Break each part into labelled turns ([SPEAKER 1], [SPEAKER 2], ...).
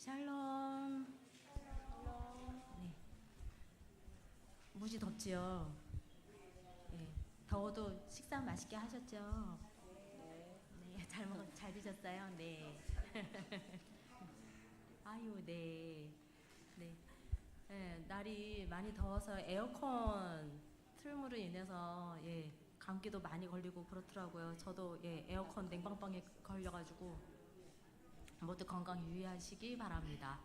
[SPEAKER 1] 샬롬. 네. 무지 덥지요. 네. 더워도 식사 맛있게 하셨죠? 네. 잘 드셨어요? 네. 아유, 네. 네. 네. 날이 많이 더워서 에어컨 틀므로 인해서 감기도 많이 걸리고 그렇더라고요. 저도 에어컨 냉방방에 걸려가지고 모두 건강 유의하시기 바랍니다.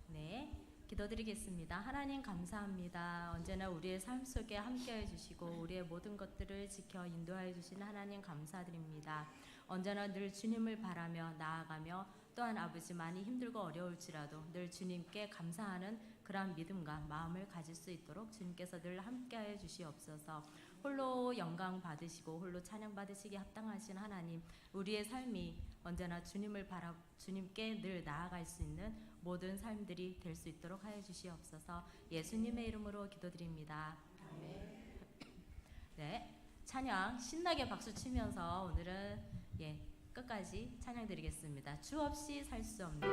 [SPEAKER 1] 네, 기도드리겠습니다. 하나님 감사합니다. 언제나 우리의 삶 속에 함께해 주시고 우리의 모든 것들을 지켜 인도하여 주시는 하나님 감사드립니다. 언제나 늘 주님을 바라며 나아가며 또한 아버지 많이 힘들고 어려울지라도 늘 주님께 감사하는 그러한 믿음과 마음을 가질 수 있도록 주님께서 늘 함께해 주시옵소서. 홀로 영광 받으시고 홀로 찬양 받으시기 합당하신 하나님, 우리의 삶이 언제나 주님께 늘 나아갈 수 있는 모든 삶들이 될 수 있도록 하여 주시옵소서. 예수님의 이름으로 기도드립니다. 아멘. 네, 찬양 신나게 박수 치면서 오늘은 끝까지 찬양 드리겠습니다. 주 없이 살 수 없는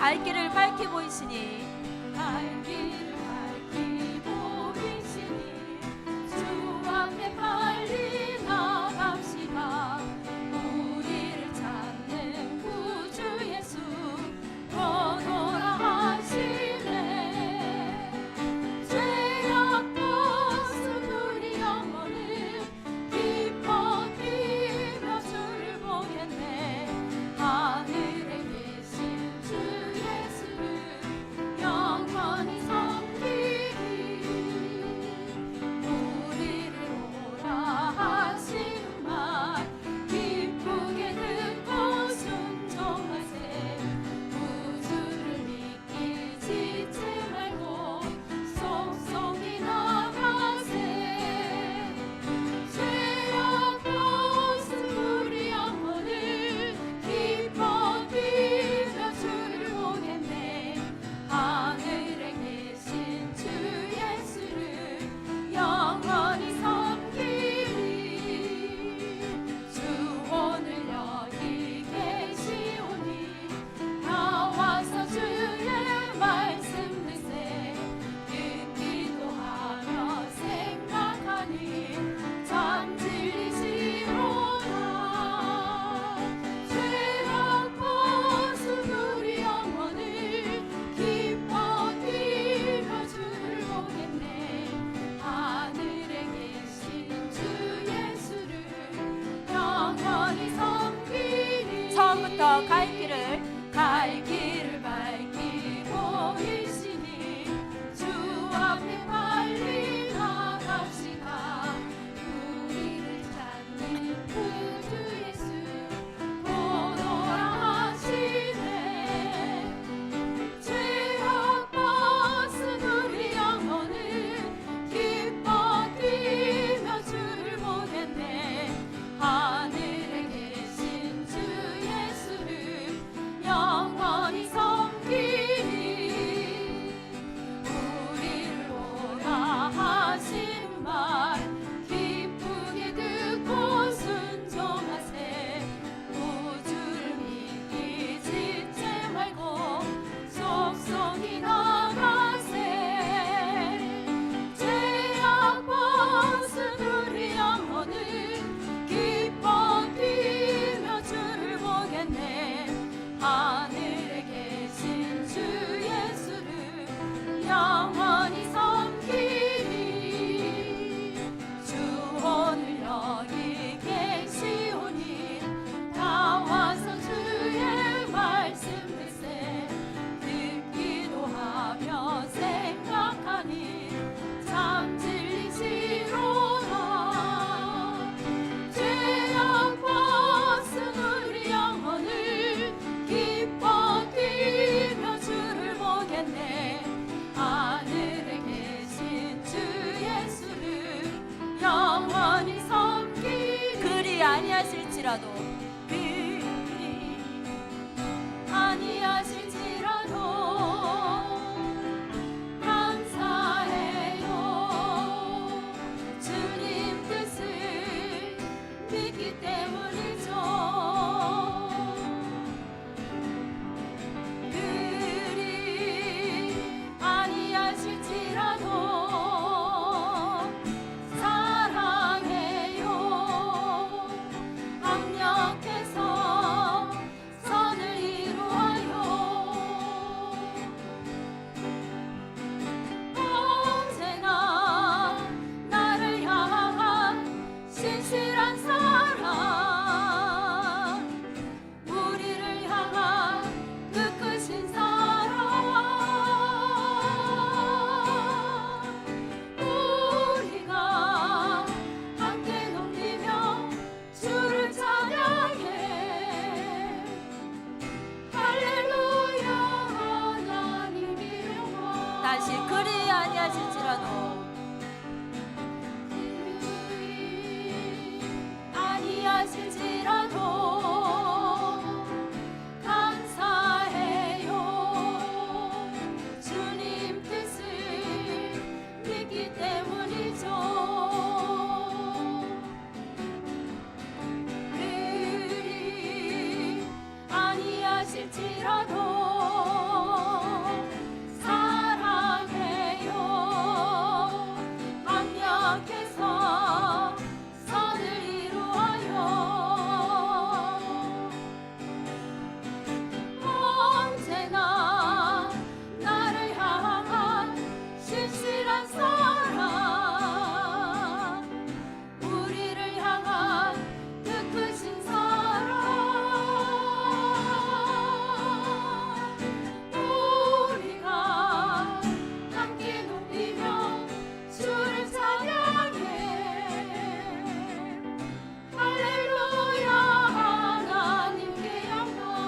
[SPEAKER 2] 갈 길을 밝히 보이시니
[SPEAKER 3] 갈 길을 밝히 보이시니 주 앞에 빨리 나갑시다. 우리를 찾는 구주 예수 오너라 하시네. 죄악 벗은 우리 영혼을 기뻐 뛰며 주를 보겠네. 하늘에 계신 주 예수를 영원히 섬기리. 우리를 오라 하시는 말 기쁘게 듣고 순종하세. 구주를 믿기 지체 말고 속속히 나가세. 죄악 벗은 우리 영혼을 기뻐 뛰며 주를 보겠네. 하늘에 계신 주 예수를 영원히 섬기리. 주 오늘 여기 계시오니 나와서 주의 말씀 듣세. 듣기도 하며 생각하니 참 진리시로다. 죄악 벗은 우리 영혼을 기뻐 뛰며 주를 보겠네. 하늘에 계신 주 예수를 영원히 섬기리.
[SPEAKER 2] 처음부터
[SPEAKER 3] 갈 길을 밝히 보이시니 주 앞에 빨리 나갑시다. 우리를 찾는 구주 예수 오너라 하시네. 죄악 벗은 우리 영혼을 기뻐 뛰며 주를 보겠네. 하늘에 계신 주 예수를 영원히 섬기리. 우리를 오라 하신 말 기쁘게 듣고 순종하세. 구주를 믿기 지체 말고 속속히 나가세. 죄악 벗은 우리 영혼을 기뻐 뛰며 주를 보겠네. 하늘에 계신 주 예수를 영원히 섬기리. 주 오늘 여기 계시오니 나와서 주의 말씀 듣세. 듣기도 하며 생각하니 참 진리시로다. 죄악 벗은 우리 영혼을 기뻐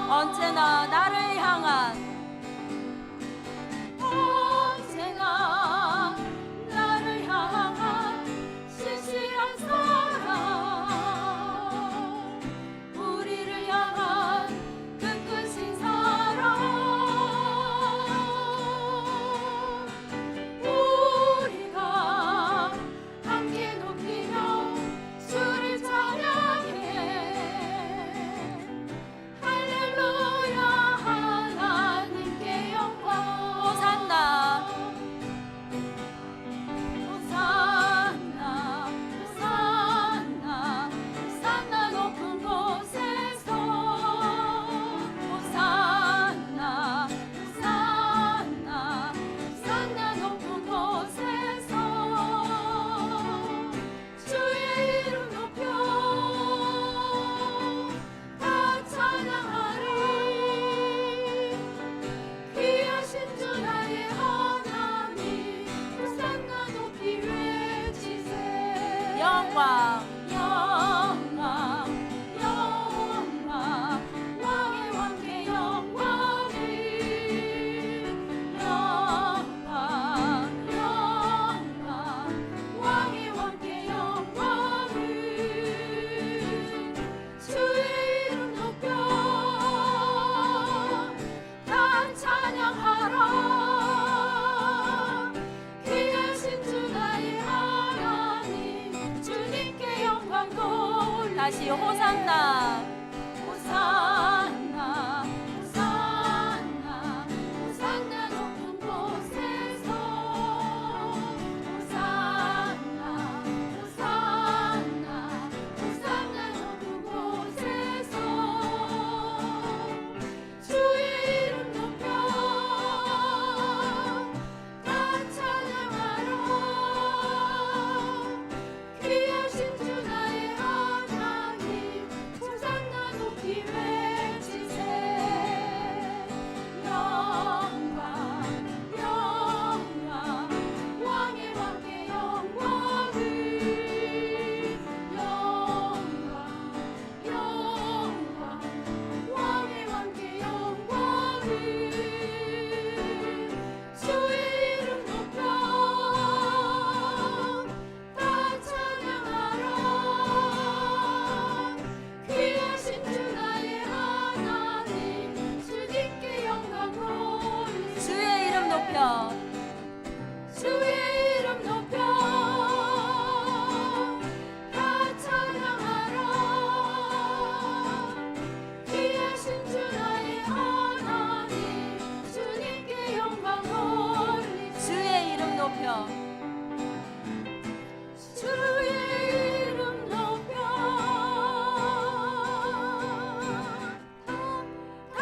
[SPEAKER 2] 언제나 나를 향한
[SPEAKER 3] 언제나 나를 향한 신실한 사랑 우리를 향한 끝끝인 사랑 우리가 함께 높이며 주를 찬양해 할렐루야 하나님께 영광
[SPEAKER 2] 호산나
[SPEAKER 3] 호산나 호산나 호산나 높은 곳에서 호산나 호산나 호산나 높은 곳에서 주의 이름 높여 다 찬양하리 귀하신 주 나의 하나님 호산나 높이 외치세
[SPEAKER 2] 영광
[SPEAKER 3] 영광 영광 왕의 왕께 영광이 영광 영광 왕의 왕께 영광이 주의 이름 높여 다 찬양하라 귀하신 주 나의 하나님 주님께 영광 돌리
[SPEAKER 2] 다시 호산나
[SPEAKER 3] 호산나 호산나 호산나 높은 곳에서 호산나 호산나 호산나 높은 곳에서 주의 이름 높여 다 찬양하라 귀하신 주 나의 하나님 호산나 높이 외치세 영광 영광 왕의 왕께 영광이 영광 영광 왕의 왕께 영광이 주의 이름 높여 다 찬양하라 귀하신 주 나의 하나님 주님께 영광 돌리
[SPEAKER 2] 주의 이름 높여
[SPEAKER 3] 주의 이름 높여 다 찬양하라 귀하신 주 나의 하나님 주님께 영광 돌리
[SPEAKER 2] 주의 이름 높여
[SPEAKER 3] 주의 이름 높여 다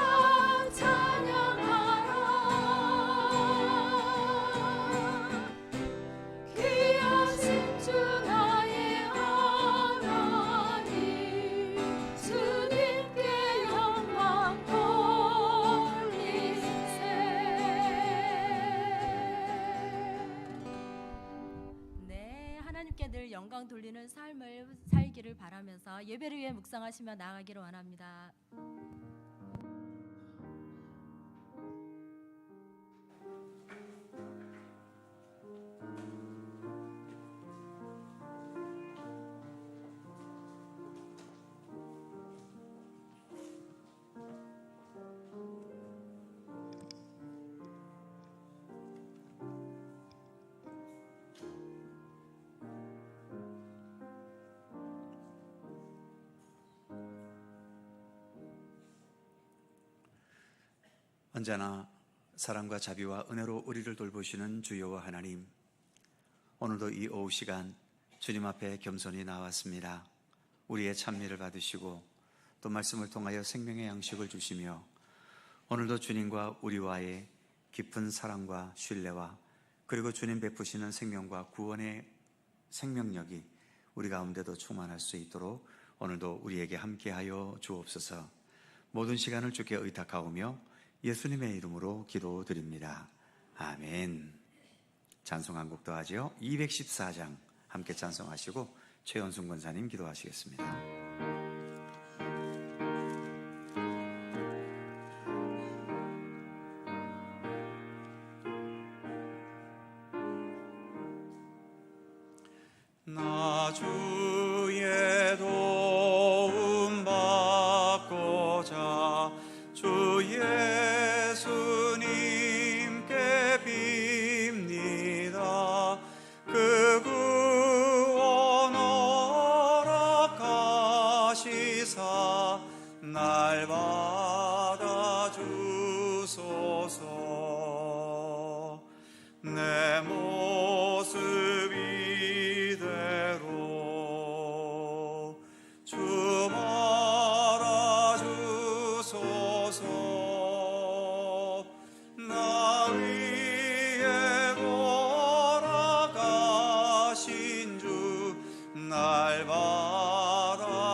[SPEAKER 3] 찬양하라 귀하신 주 나의 하나님 주님께 영광 돌리세
[SPEAKER 1] 네, 하나님께 늘 영광 돌리는 삶을 살기를 바라면서 예배를 위해 묵상하시며 나아가기를 원합니다.
[SPEAKER 4] 언제나 사랑과 자비와 은혜로 우리를 돌보시는 주여와 하나님, 오늘도 이 오후 시간 주님 앞에 겸손히 나왔습니다. 우리의 찬미를 받으시고 또 말씀을 통하여 생명의 양식을 주시며 오늘도 주님과 우리와의 깊은 사랑과 신뢰와 그리고 주님 베푸시는 생명과 구원의 생명력이 우리 가운데도 충만할 수 있도록 오늘도 우리에게 함께하여 주옵소서. 모든 시간을 주께 의탁하오며 예수님의 이름으로 기도드립니다. 아멘. 찬송 한 곡 더 하죠. 214장 함께 찬송하시고 최연순 권사님 기도하시겠습니다. 주 예수님께 빕니다. 그 구원 허락하시사 날 받아주소서. 내 모습 이대로 주 말아주소서. 나 위에 돌아가신 주 날 받아주소서.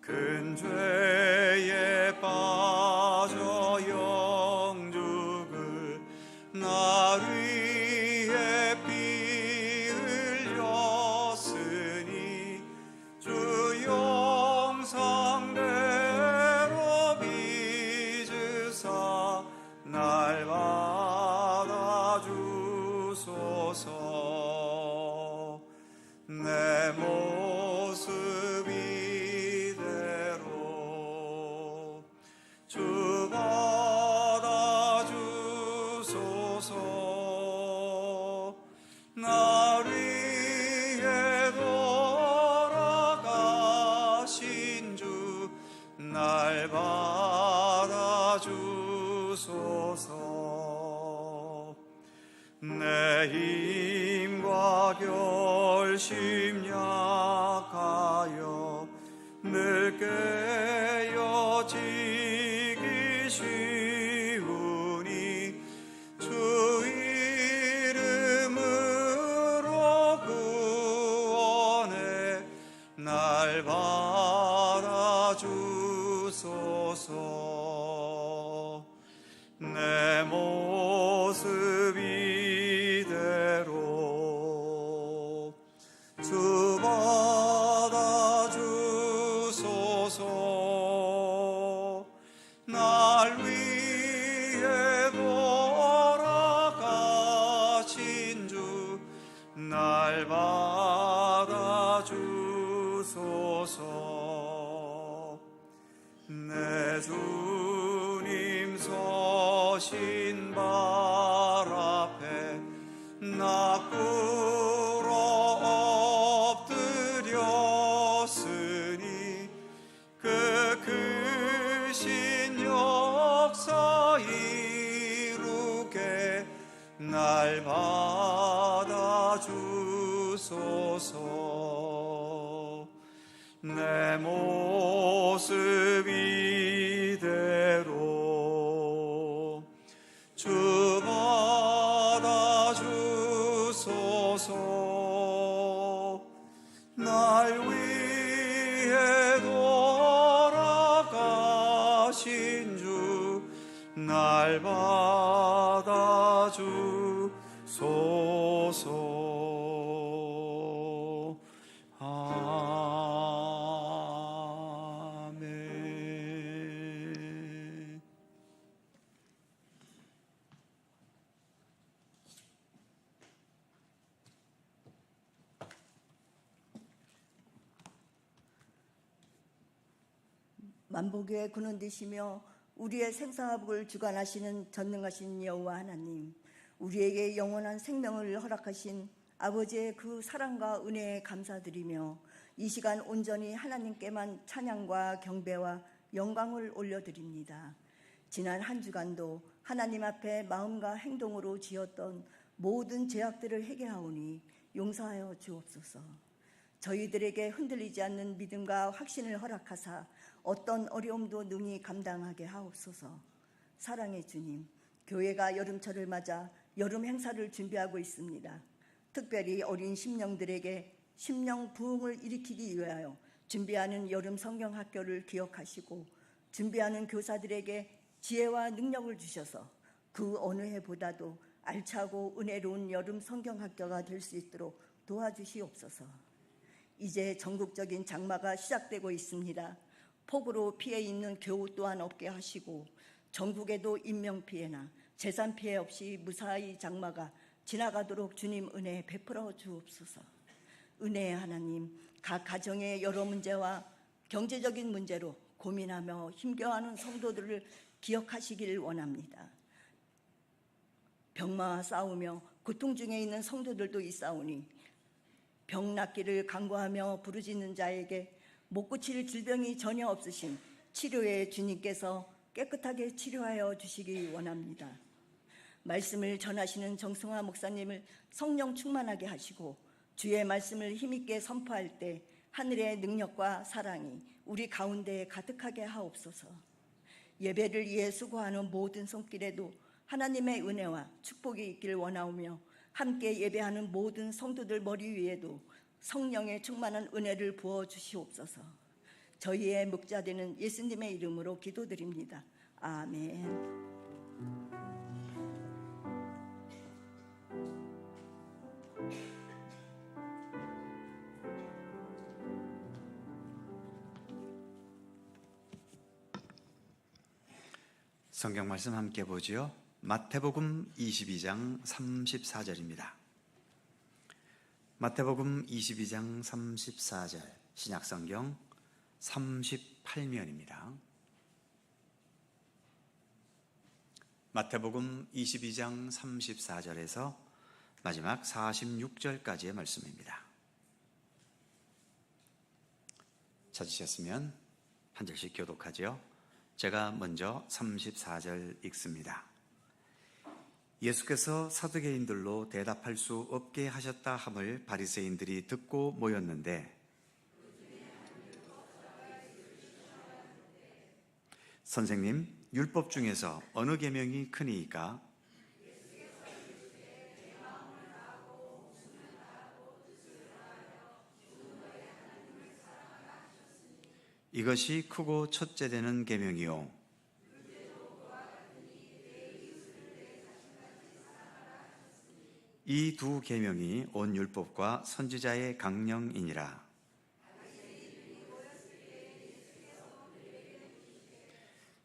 [SPEAKER 4] 큰 죄에 빠져 영죽을 날 위해 피 흘렸으니 주 영상대로 빚으사 날 받아주소서. 내 모습 이대로 주 받아주소서. 날 위해 돌아가신 주 날 받아주소서. 내 힘과 결심 약하여 늘 깨어지기 쉬우니 주 이름으로 구원해 날 받아주소서. 내 모습 이대로 주 받아주소서. 날 위해 돌아가신 주 날 받아주소서. 내 주님 서신 발 앞에 나 꿇어 엎드렸으니 그 크신 역사 이루게 날 받아주소서. 내 모습 이대로 주 받아주소서. 날 위해 돌아가신 주 날 받아주소서. 아멘.
[SPEAKER 5] 만복의 근원 되시며 우리의 생사화복을 주관하시는 전능하신 여호와 하나님, 우리에게 영원한 생명을 허락하신 아버지의 그 사랑과 은혜에 감사드리며 이 시간 온전히 하나님께만 찬양과 경배와 영광을 올려드립니다. 지난 한 주간도 하나님 앞에 마음과 행동으로 지었던 모든 죄악들을 회개하오니 용서하여 주옵소서. 저희들에게 흔들리지 않는 믿음과 확신을 허락하사 어떤 어려움도 능히 감당하게 하옵소서. 사랑의 주님, 교회가 여름철을 맞아 여름 행사를 준비하고 있습니다. 특별히 어린 심령들에게 심령 부흥을 일으키기 위하여 준비하는 여름 성경학교를 기억하시고 준비하는 교사들에게 지혜와 능력을 주셔서 그 어느 해보다도 알차고 은혜로운 여름 성경학교가 될 수 있도록 도와주시옵소서. 이제 전국적인 장마가 시작되고 있습니다. 폭우로 피해 있는 교우 또한 없게 하시고 전국에도 인명피해나 재산피해 없이 무사히 장마가 지나가도록 주님 은혜 베풀어 주옵소서. 은혜의 하나님, 각 가정의 여러 문제와 경제적인 문제로 고민하며 힘겨워하는 성도들을 기억하시길 원합니다. 병마와 싸우며 고통 중에 있는 성도들도 있사오니 병 낫기를 간구하며 부르짖는 자에게 못 고칠 질병이 전혀 없으신 치료의 주님께서 깨끗하게 치료하여 주시기 원합니다. 말씀을 전하시는 정승화 목사님을 성령 충만하게 하시고 주의 말씀을 힘있게 선포할 때 하늘의 능력과 사랑이 우리 가운데 가득하게 하옵소서. 예배를 위해 수고하는 모든 손길에도 하나님의 은혜와 축복이 있길 원하오며 함께 예배하는 모든 성도들 머리 위에도 성령의 충만한 은혜를 부어 주시옵소서. 저희의 목자되는 예수님의 이름으로 기도드립니다. 아멘.
[SPEAKER 4] 성경 말씀 함께 보지요. 마태복음 22장 34절입니다. 마태복음 22장 34절, 신약성경 38면입니다. 마태복음 22장 34절에서 마지막 46절까지의 말씀입니다. 찾으셨으면 한 절씩 교독하죠. 제가 먼저 34절 읽습니다. 예수께서 사두개인들로 대답할 수 없게 하셨다 함을 바리새인들이 듣고 모였는데 선생님, 율법 중에서 어느 계명이 크니이까? 이것이 크고 첫째 되는 계명이요. 이 두 계명이 온 율법과 선지자의 강령이니라.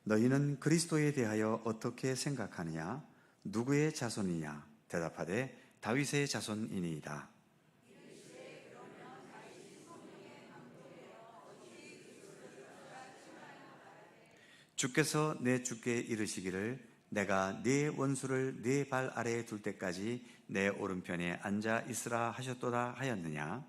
[SPEAKER 4] 너희는 그리스도에 대하여 어떻게 생각하느냐? 누구의 자손이냐? 대답하되 다윗의 자손이니이다. 주께서 내 주께 이르시기를 내가 네 원수를 네 발 아래에 둘 때까지 내 오른편에 앉아 있으라 하셨도다 하였느냐?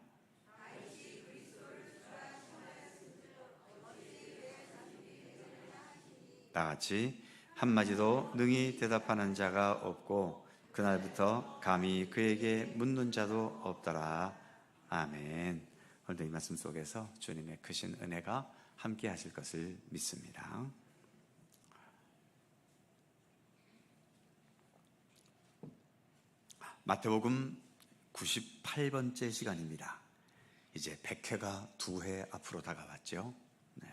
[SPEAKER 4] 다같이 한마디도 능히 대답하는 자가 없고 그날부터 감히 그에게 묻는 자도 없더라. 아멘. 오늘도 이 말씀 속에서 주님의 크신 은혜가 함께 하실 것을 믿습니다. 마태복음 98번째 시간입니다. 이제 100회가 2회 앞으로 다가왔죠. 네.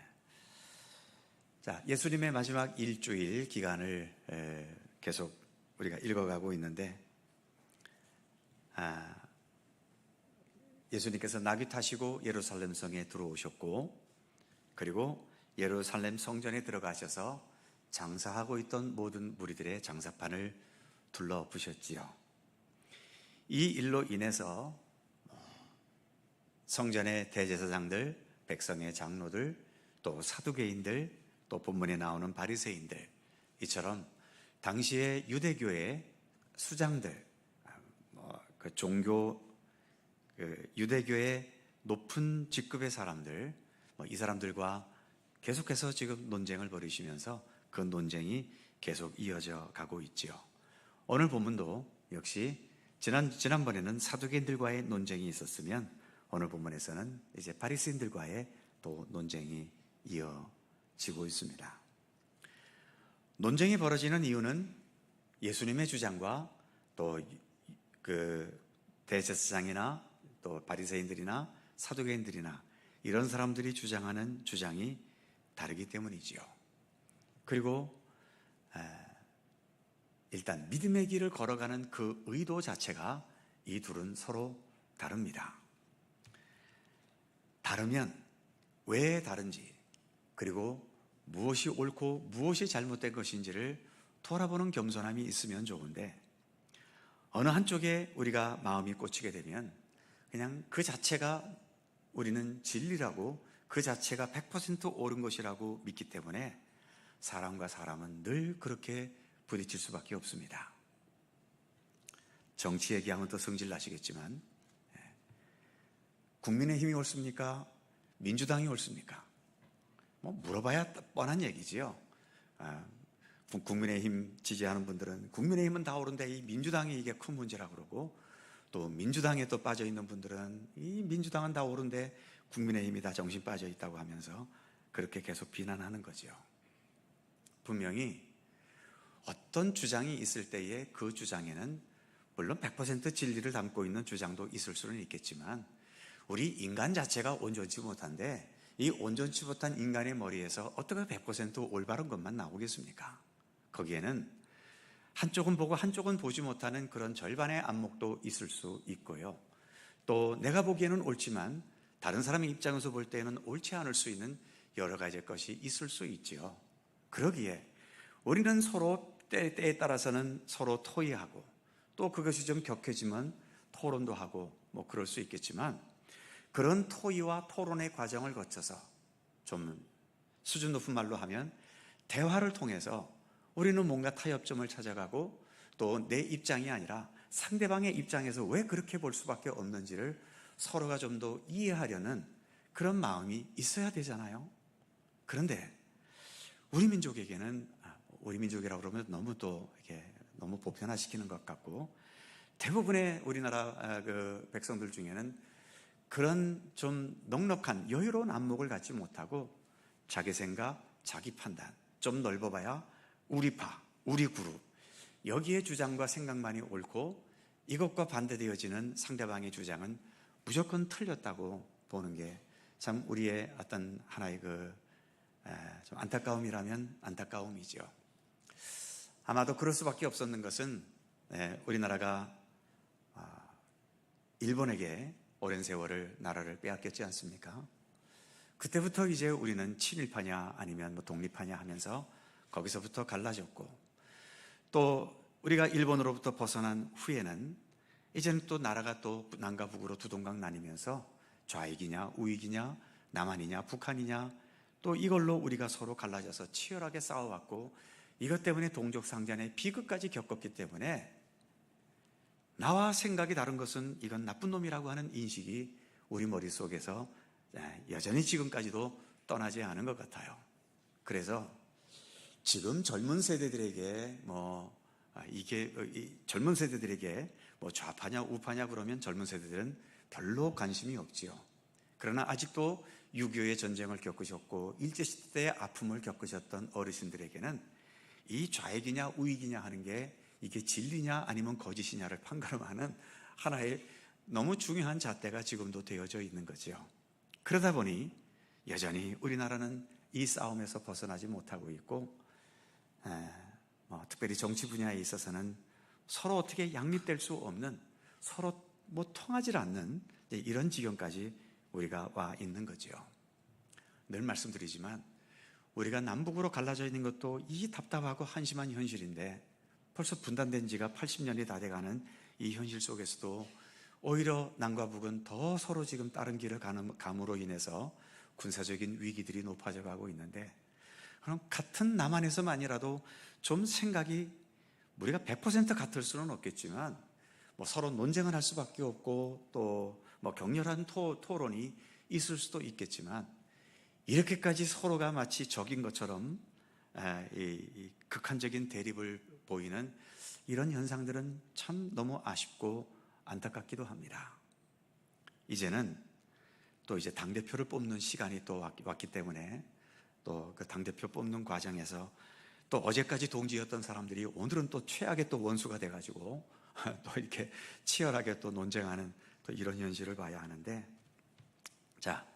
[SPEAKER 4] 자, 예수님의 마지막 일주일 기간을 계속 우리가 읽어가고 있는데, 예수님께서 나귀 타시고 예루살렘 성에 들어오셨고, 그리고 예루살렘 성전에 들어가셔서 장사하고 있던 모든 무리들의 장사판을 둘러부셨지요. 이 일로 인해서 성전의 대제사장들, 백성의 장로들, 또 사두개인들, 또 본문에 나오는 바리새인들, 이처럼 당시의 유대교의 수장들, 유대교의 높은 직급의 사람들, 이 사람들과 계속해서 지금 논쟁을 벌이시면서 그 논쟁이 계속 이어져 가고 있지요. 오늘 본문도 역시 지난번에는 사두개인들과의 논쟁이 있었으면 오늘 본문에서는 이제 바리새인들과의 또 논쟁이 이어지고 있습니다. 논쟁이 벌어지는 이유는 예수님의 주장과 또 그 대제사장이나 또 바리새인들이나 사두개인들이나 이런 사람들이 주장하는 주장이 다르기 때문이지요. 그리고 일단 믿음의 길을 걸어가는 그 의도 자체가 이 둘은 서로 다릅니다. 다르면 왜 다른지, 그리고 무엇이 옳고 무엇이 잘못된 것인지를 돌아보는 겸손함이 있으면 좋은데, 어느 한쪽에 우리가 마음이 꽂히게 되면 그냥 그 자체가 우리는 진리라고 그 자체가 100% 옳은 것이라고 믿기 때문에 사람과 사람은 늘 그렇게 부딪힐 수밖에 없습니다. 정치 얘기하면 또 성질 나시겠지만 국민의힘이 옳습니까? 민주당이 옳습니까? 뭐 물어봐야 뻔한 얘기지요. 국민의힘 지지하는 분들은 국민의힘은 다 옳은데 이 민주당이 이게 큰 문제라고 그러고, 또 민주당에 또 빠져 있는 분들은 이 민주당은 다 옳은데 국민의힘이 다 정신 빠져 있다고 하면서 그렇게 계속 비난하는 거죠. 분명히 어떤 주장이 있을 때에 그 주장에는 물론 100% 진리를 담고 있는 주장도 있을 수는 있겠지만, 우리 인간 자체가 온전치 못한데 이 온전치 못한 인간의 머리에서 어떻게 100% 올바른 것만 나오겠습니까? 거기에는 한쪽은 보고 한쪽은 보지 못하는 그런 절반의 안목도 있을 수 있고요. 또 내가 보기에는 옳지만 다른 사람의 입장에서 볼 때는 옳지 않을 수 있는 여러 가지 것이 있을 수 있지요. 그러기에 우리는 서로 때에 따라서는 서로 토의하고, 또 그것이 좀 격해지면 토론도 하고 뭐 그럴 수 있겠지만, 그런 토의와 토론의 과정을 거쳐서 좀 수준 높은 말로 하면 대화를 통해서 우리는 뭔가 타협점을 찾아가고, 또 내 입장이 아니라 상대방의 입장에서 왜 그렇게 볼 수밖에 없는지를 서로가 좀 더 이해하려는 그런 마음이 있어야 되잖아요. 그런데 우리 민족에게는, 우리 민족이라고 그러면 너무 또 이렇게 너무 보편화시키는 것 같고, 대부분의 우리나라 그 백성들 중에는 그런 좀 넉넉한 여유로운 안목을 갖지 못하고 자기 생각, 자기 판단, 좀 넓어봐야 우리파, 우리 그룹, 여기에 주장과 생각만이 옳고 이것과 반대되어지는 상대방의 주장은 무조건 틀렸다고 보는 게 참 우리의 어떤 하나의 좀 안타까움이라면 안타까움이죠. 아마도 그럴 수밖에 없었는 것은 우리나라가 일본에게 오랜 세월을 나라를 빼앗겼지 않습니까? 그때부터 이제 우리는 친일파냐 아니면 뭐 독립파냐 하면서 거기서부터 갈라졌고, 또 우리가 일본으로부터 벗어난 후에는 이제는 또 나라가 또 남과 북으로 두 동강 나뉘면서 좌익이냐 우익이냐 남한이냐 북한이냐, 또 이걸로 우리가 서로 갈라져서 치열하게 싸워왔고, 이것 때문에 동족상잔의 비극까지 겪었기 때문에 나와 생각이 다른 것은 이건 나쁜 놈이라고 하는 인식이 우리 머릿속에서 여전히 지금까지도 떠나지 않은 것 같아요. 그래서 지금 젊은 세대들에게 젊은 세대들에게 뭐 좌파냐 우파냐 그러면 젊은 세대들은 별로 관심이 없지요. 그러나 아직도 6.25의 전쟁을 겪으셨고 일제시대의 아픔을 겪으셨던 어르신들에게는 이 좌익이냐 우익이냐 하는 게 이게 진리냐 아니면 거짓이냐를 판가름하는 하나의 너무 중요한 잣대가 지금도 되어져 있는 거죠. 그러다 보니 여전히 우리나라는 이 싸움에서 벗어나지 못하고 있고, 특별히 정치 분야에 있어서는 서로 어떻게 양립될 수 없는, 서로 통하지 않는 이런 지경까지 우리가 와 있는 거죠. 늘 말씀드리지만 우리가 남북으로 갈라져 있는 것도 이 답답하고 한심한 현실인데, 벌써 분단된 지가 80년이 다 돼가는 이 현실 속에서도 오히려 남과 북은 더 서로 지금 다른 길을 감으로 인해서 군사적인 위기들이 높아져 가고 있는데, 그럼 같은 남한에서만이라도 좀 생각이 우리가 100% 같을 수는 없겠지만 서로 논쟁을 할 수밖에 없고, 또 격렬한 토론이 있을 수도 있겠지만, 이렇게까지 서로가 마치 적인 것처럼 이 극한적인 대립을 보이는 이런 현상들은 참 너무 아쉽고 안타깝기도 합니다. 이제는 또 이제 당대표를 뽑는 시간이 또 왔기 때문에, 또 그 당대표 뽑는 과정에서 또 어제까지 동지였던 사람들이 오늘은 또 최악의 또 원수가 돼가지고 또 이렇게 치열하게 또 논쟁하는 또 이런 현실을 봐야 하는데, 자,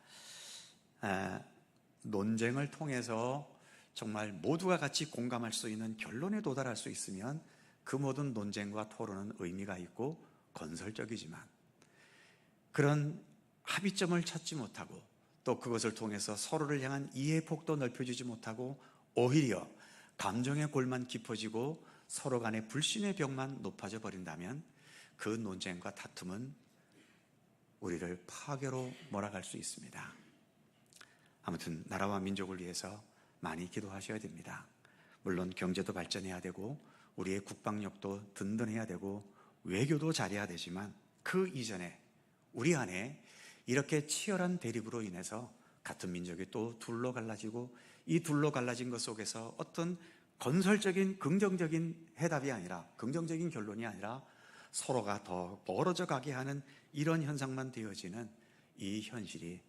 [SPEAKER 4] 논쟁을 통해서 정말 모두가 같이 공감할 수 있는 결론에 도달할 수 있으면 그 모든 논쟁과 토론은 의미가 있고 건설적이지만, 그런 합의점을 찾지 못하고 또 그것을 통해서 서로를 향한 이해의 폭도 넓혀주지 못하고 오히려 감정의 골만 깊어지고 서로 간의 불신의 벽만 높아져 버린다면 그 논쟁과 다툼은 우리를 파괴로 몰아갈 수 있습니다. 아무튼 나라와 민족을 위해서 많이 기도하셔야 됩니다. 물론 경제도 발전해야 되고 우리의 국방력도 든든해야 되고 외교도 잘해야 되지만 그 이전에 우리 안에 이렇게 치열한 대립으로 인해서 같은 민족이 또 둘로 갈라지고 이 둘로 갈라진 것 속에서 어떤 건설적인 긍정적인 해답이 아니라 긍정적인 결론이 아니라 서로가 더 멀어져 가게 하는 이런 현상만 되어지는 이 현실이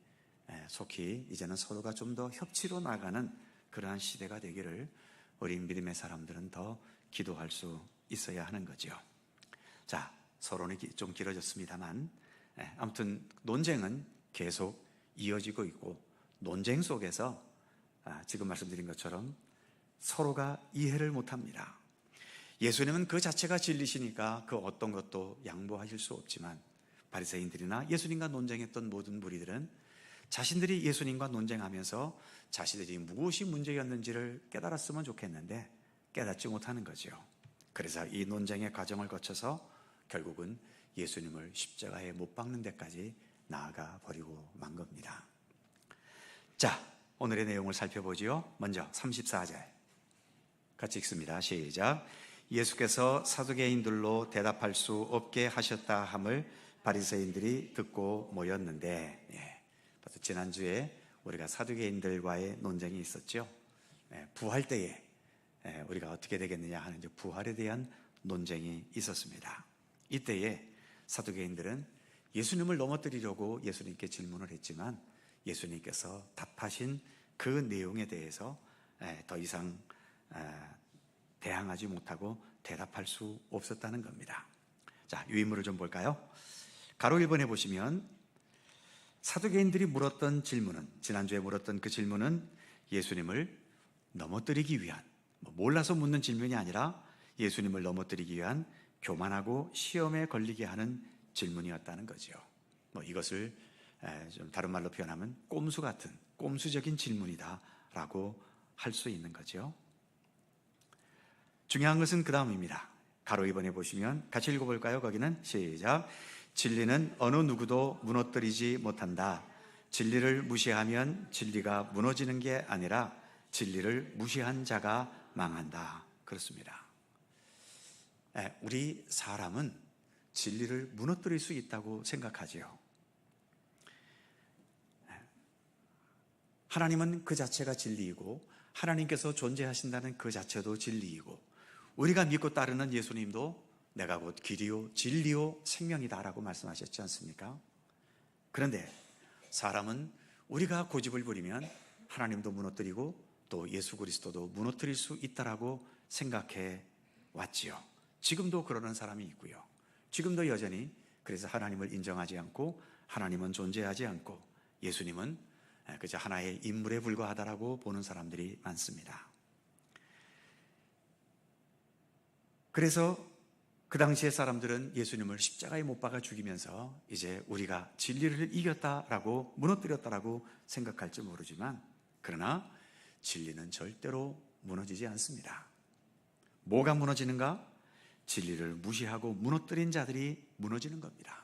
[SPEAKER 4] 속히 이제는 서로가 좀 더 협치로 나가는 그러한 시대가 되기를 우리 믿음의 사람들은 더 기도할 수 있어야 하는 거죠. 자, 서론이 좀 길어졌습니다만 아무튼 논쟁은 계속 이어지고 있고 논쟁 속에서 지금 말씀드린 것처럼 서로가 이해를 못합니다. 예수님은 그 자체가 진리시니까 그 어떤 것도 양보하실 수 없지만 바리새인들이나 예수님과 논쟁했던 모든 무리들은 자신들이 예수님과 논쟁하면서 자신들이 무엇이 문제였는지를 깨달았으면 좋겠는데 깨닫지 못하는 거죠. 그래서 이 논쟁의 과정을 거쳐서 결국은 예수님을 십자가에 못 박는 데까지 나아가 버리고 만 겁니다. 자, 오늘의 내용을 살펴보지요. 먼저 34절 같이 읽습니다. 시작. 예수께서 사두개인들로 대답할 수 없게 하셨다 함을 바리새인들이 듣고 모였는데, 지난주에 우리가 사두개인들과의 논쟁이 있었죠. 부활 때에 우리가 어떻게 되겠느냐 하는 부활에 대한 논쟁이 있었습니다. 이때에 사두개인들은 예수님을 넘어뜨리려고 예수님께 질문을 했지만 예수님께서 답하신 그 내용에 대해서 더 이상 대항하지 못하고 대답할 수 없었다는 겁니다. 자, 유인물을 좀 볼까요? 가로 1번에 보시면 사두개인들이 물었던 질문은, 지난주에 물었던 그 질문은 예수님을 넘어뜨리기 위한, 몰라서 묻는 질문이 아니라 예수님을 넘어뜨리기 위한 교만하고 시험에 걸리게 하는 질문이었다는 거죠. 이것을 좀 다른 말로 표현하면 꼼수 같은, 꼼수적인 질문이다라고 할 수 있는 거죠. 중요한 것은 그 다음입니다. 가로 2번에 보시면 같이 읽어볼까요? 거기는 시작. 진리는 어느 누구도 무너뜨리지 못한다. 진리를 무시하면 진리가 무너지는 게 아니라 진리를 무시한 자가 망한다. 그렇습니다. 우리 사람은 진리를 무너뜨릴 수 있다고 생각하지요. 하나님은 그 자체가 진리이고 하나님께서 존재하신다는 그 자체도 진리이고 우리가 믿고 따르는 예수님도 내가 곧 길이요 진리요 생명이다라고 말씀하셨지 않습니까? 그런데 사람은 우리가 고집을 부리면 하나님도 무너뜨리고 또 예수 그리스도도 무너뜨릴 수 있다라고 생각해 왔지요. 지금도 그러는 사람이 있고요. 지금도 여전히 그래서 하나님을 인정하지 않고 하나님은 존재하지 않고 예수님은 그저 하나의 인물에 불과하다라고 보는 사람들이 많습니다. 그래서 그 당시의 사람들은 예수님을 십자가에 못 박아 죽이면서 이제 우리가 진리를 이겼다라고 무너뜨렸다라고 생각할지 모르지만 그러나 진리는 절대로 무너지지 않습니다. 뭐가 무너지는가? 진리를 무시하고 무너뜨린 자들이 무너지는 겁니다.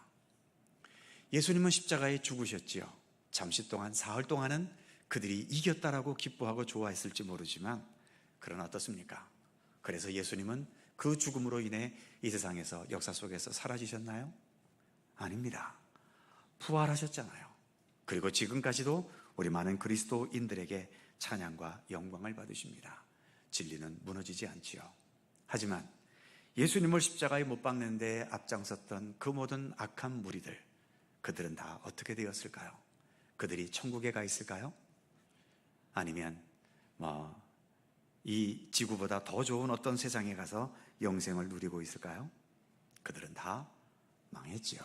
[SPEAKER 4] 예수님은 십자가에 죽으셨지요. 잠시 동안 사흘 동안은 그들이 이겼다라고 기뻐하고 좋아했을지 모르지만 그러나 어떻습니까? 그래서 예수님은 그 죽음으로 인해 이 세상에서 역사 속에서 사라지셨나요? 아닙니다. 부활하셨잖아요. 그리고 지금까지도 우리 많은 그리스도인들에게 찬양과 영광을 받으십니다. 진리는 무너지지 않지요. 하지만 예수님을 십자가에 못 박는데 앞장섰던 그 모든 악한 무리들, 그들은 다 어떻게 되었을까요? 그들이 천국에 가 있을까요? 아니면 이 지구보다 더 좋은 어떤 세상에 가서 영생을 누리고 있을까요? 그들은 다 망했지요.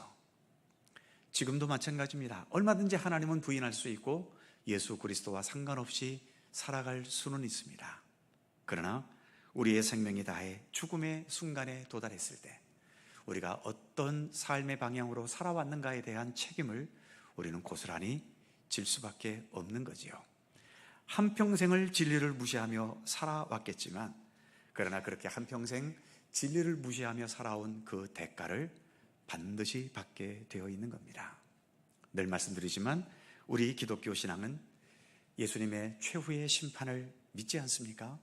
[SPEAKER 4] 지금도 마찬가지입니다. 얼마든지 하나님은 부인할 수 있고 예수 그리스도와 상관없이 살아갈 수는 있습니다. 그러나 우리의 생명이 다해 죽음의 순간에 도달했을 때 우리가 어떤 삶의 방향으로 살아왔는가에 대한 책임을 우리는 고스란히 질 수밖에 없는 거지요. 한평생을 진리를 무시하며 살아왔겠지만 그러나 그렇게 한평생 진리를 무시하며 살아온 그 대가를 반드시 받게 되어 있는 겁니다. 늘 말씀드리지만 우리 기독교 신앙은 예수님의 최후의 심판을 믿지 않습니까?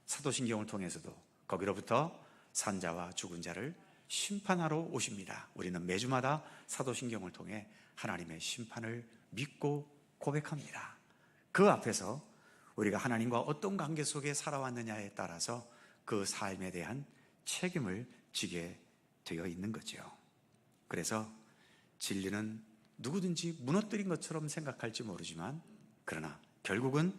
[SPEAKER 4] 사도신경을 통해서도 거기로부터 산자와 죽은 자를 심판하러 오십니다. 우리는 매주마다 사도신경을 통해 하나님의 심판을 믿고 고백합니다. 그 앞에서 우리가 하나님과 어떤 관계 속에 살아왔느냐에 따라서 그 삶에 대한 책임을 지게 되어 있는 거죠. 그래서 진리는 누구든지 무너뜨린 것처럼 생각할지 모르지만, 그러나 결국은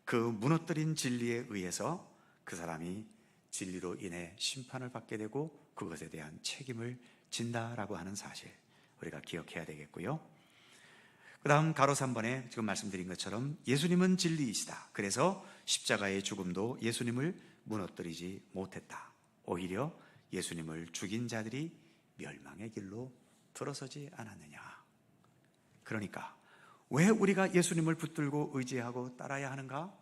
[SPEAKER 4] 그 무너뜨린 진리에 의해서 그 사람이 진리로 인해 심판을 받게 되고 그것에 대한 책임을 진다라고 하는 사실, 우리가 기억해야 되겠고요. 그 다음 가로 3번에 지금 말씀드린 것처럼 예수님은 진리이시다. 그래서 십자가의 죽음도 예수님을 무너뜨리지 못했다. 오히려 예수님을 죽인 자들이 멸망의 길로 들어서지 않았느냐. 그러니까 왜 우리가 예수님을 붙들고 의지하고 따라야 하는가?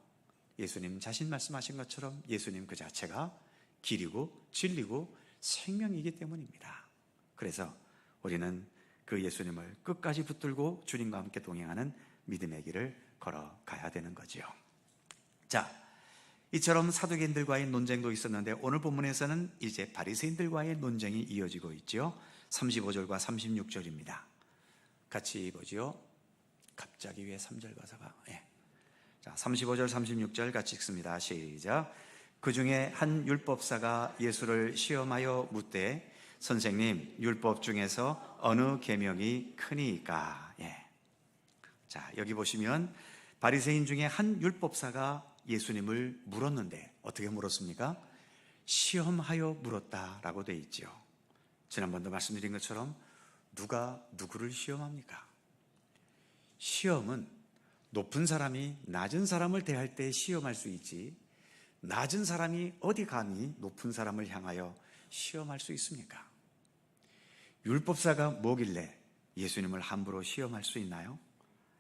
[SPEAKER 4] 예수님 자신 말씀하신 것처럼 예수님 그 자체가 길이고 진리고 생명이기 때문입니다. 그래서 우리는 그 예수님을 끝까지 붙들고 주님과 함께 동행하는 믿음의 길을 걸어가야 되는 거지요. 자, 이처럼 사두개인들과의 논쟁도 있었는데 오늘 본문에서는 이제 바리새인들과의 논쟁이 이어지고 있죠. 35절과 36절입니다. 같이 보죠. 갑자기 왜 3절 가사가? 자, 35절 36절 같이 읽습니다. 시작. 그 중에 한 율법사가 예수를 시험하여 묻되 선생님, 율법 중에서 어느 계명이 크니까? 자, 여기 보시면 바리새인 중에 한 율법사가 예수님을 물었는데 어떻게 물었습니까? 시험하여 물었다라고 되어 있죠. 지난번도 말씀드린 것처럼 누가 누구를 시험합니까? 시험은 높은 사람이 낮은 사람을 대할 때 시험할 수 있지, 낮은 사람이 어디 감히 높은 사람을 향하여 시험할 수 있습니까? 율법사가 뭐길래 예수님을 함부로 시험할 수 있나요?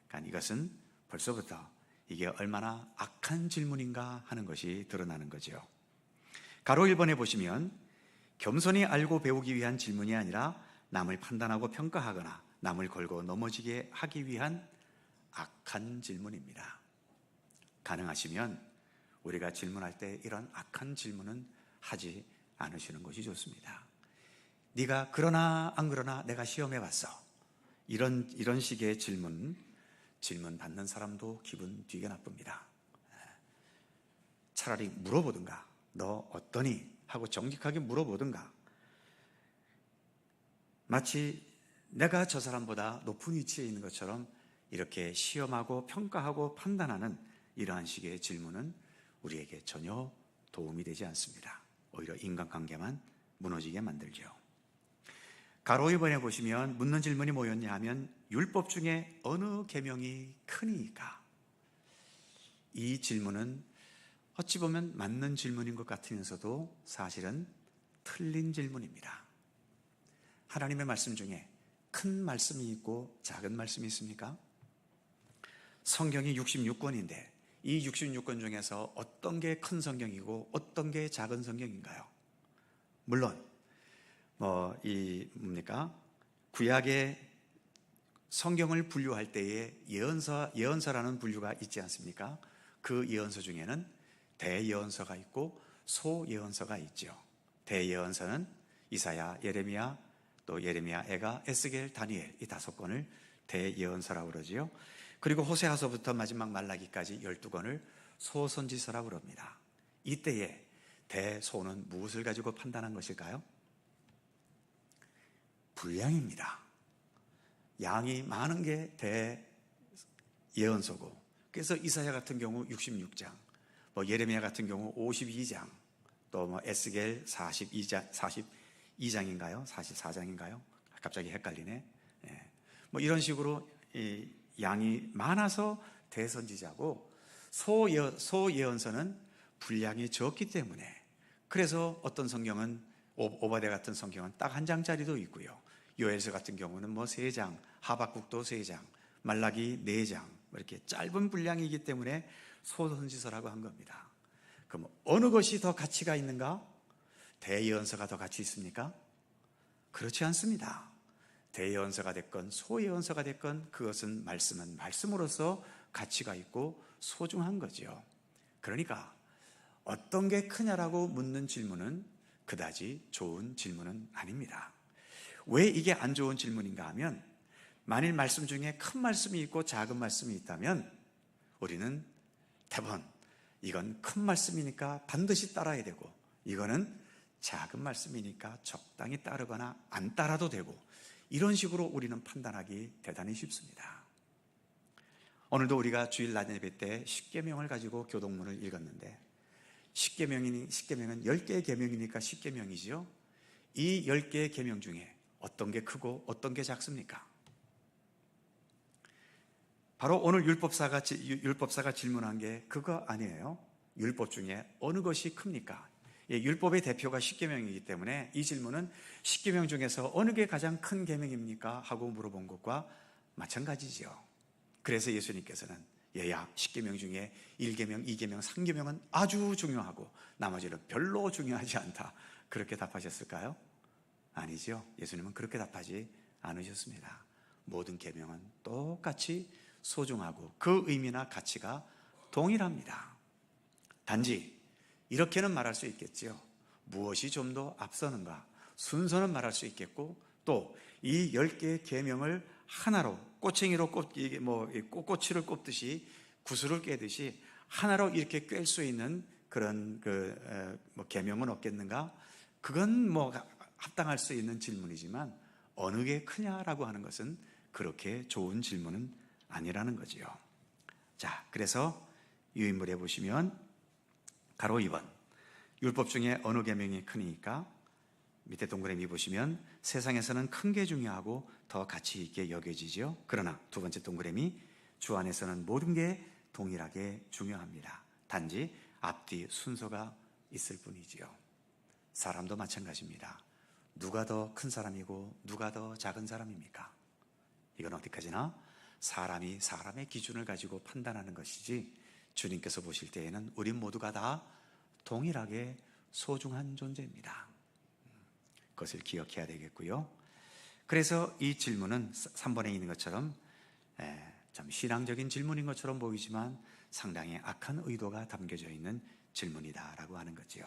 [SPEAKER 4] 그러니까 이것은 벌써부터 이게 얼마나 악한 질문인가 하는 것이 드러나는 거죠. 가로 1번에 보시면 겸손히 알고 배우기 위한 질문이 아니라 남을 판단하고 평가하거나 남을 걸고 넘어지게 하기 위한 악한 질문입니다. 가능하시면 우리가 질문할 때 이런 악한 질문은 하지 않으시는 것이 좋습니다. 네가 그러나 안 그러나 내가 시험해봤어, 이런 식의 질문 받는 사람도 기분 되게 나쁩니다. 차라리 물어보든가, 너 어떠니? 하고 정직하게 물어보든가, 마치 내가 저 사람보다 높은 위치에 있는 것처럼 이렇게 시험하고 평가하고 판단하는 이러한 식의 질문은 우리에게 전혀 도움이 되지 않습니다. 오히려 인간관계만 무너지게 만들죠. 가로 2번에 보시면 묻는 질문이 뭐였냐 하면 율법 중에 어느 계명이 크니까? 이 질문은 어찌 보면 맞는 질문인 것 같으면서도 사실은 틀린 질문입니다. 하나님의 말씀 중에 큰 말씀이 있고 작은 말씀이 있습니까? 성경이 66권인데 이 66권 중에서 어떤 게 큰 성경이고 어떤 게 작은 성경인가요? 물론 구약의 성경을 분류할 때에 예언서라는 분류가 있지 않습니까? 그 예언서 중에는 대예언서가 있고 소예언서가 있죠. 대예언서는 이사야, 예레미야, 또 예레미야, 에가, 에스겔, 다니엘 이 5권을 대예언서라고 그러지요. 그리고 호세아서부터 마지막 말라기까지 12권을 소선지서라고 그럽니다. 이때에 대소는 무엇을 가지고 판단한 것일까요? 분량입니다. 양이 많은 게 대예언서고, 그래서 이사야 같은 경우 66장, 예레미야 같은 경우 52장, 또 에스겔 42장인가요? 44장인가요? 갑자기 헷갈리네. 이런 식으로 양이 많아서 대선지자고, 소예언서는 분량이 적기 때문에, 그래서 어떤 성경은 오바댜 같은 성경은 딱 1장짜리도 있고요. 요엘서 같은 경우는 3장, 하박국도 3장, 말라기 4장, 이렇게 짧은 분량이기 때문에 소선지서라고 한 겁니다. 그럼 어느 것이 더 가치가 있는가? 대예언서가 더 가치 있습니까? 그렇지 않습니다. 대예언서가 됐건 소예언서가 됐건 그것은 말씀은 말씀으로서 가치가 있고 소중한 거죠. 그러니까 어떤 게 크냐라고 묻는 질문은 그다지 좋은 질문은 아닙니다. 왜 이게 안 좋은 질문인가 하면, 만일 말씀 중에 큰 말씀이 있고 작은 말씀이 있다면 우리는 대부분 이건 큰 말씀이니까 반드시 따라야 되고, 이거는 작은 말씀이니까 적당히 따르거나 안 따라도 되고, 이런 식으로 우리는 판단하기 대단히 쉽습니다. 오늘도 우리가 주일 낮 예배 때 십계명을 가지고 교동문을 읽었는데, 십계명은 10개의 계명이니까 십계명이지요. 이 10개의 계명 중에 어떤 게 크고 어떤 게 작습니까? 바로 오늘 율법사가 질문한 게 그거 아니에요. 율법 중에 어느 것이 큽니까? 율법의 대표가 십계명이기 때문에 이 질문은 십계명 중에서 어느 게 가장 큰 계명입니까? 하고 물어본 것과 마찬가지지요. 그래서 예수님께서는 얘야, 십계명 중에 1계명, 2계명, 3계명은 아주 중요하고 나머지는 별로 중요하지 않다, 그렇게 답하셨을까요? 아니죠. 예수님은 그렇게 답하지 않으셨습니다. 모든 계명은 똑같이 소중하고 그 의미나 가치가 동일합니다. 단지 이렇게는 말할 수 있겠죠. 무엇이 좀 더 앞서는가, 순서는 말할 수 있겠고, 또 이 10개의 계명을 하나로 꼬챙이로 꽃꼬치를 꼽듯이 구슬을 꿰듯이 하나로 이렇게 꿰 수 있는 그런 계명은 없겠는가? 그건 합당할 수 있는 질문이지만 어느 게 크냐라고 하는 것은 그렇게 좋은 질문은 아니라는 거지요. 자, 그래서 유인물에 보시면 가로 2번, 율법 중에 어느 계명이 크니까, 밑에 동그라미 보시면 세상에서는 큰 게 중요하고 더 가치 있게 여겨지죠. 그러나 두 번째 동그라미, 주 안에서는 모든 게 동일하게 중요합니다. 단지 앞뒤 순서가 있을 뿐이지요. 사람도 마찬가지입니다. 누가 더 큰 사람이고 누가 더 작은 사람입니까? 이건 어디까지나 사람이 사람의 기준을 가지고 판단하는 것이지, 주님께서 보실 때에는 우리 모두가 다 동일하게 소중한 존재입니다. 그것을 기억해야 되겠고요. 그래서 이 질문은 3번에 있는 것처럼 좀 신앙적인 질문인 것처럼 보이지만 상당히 악한 의도가 담겨져 있는 질문이다라고 하는 거지요.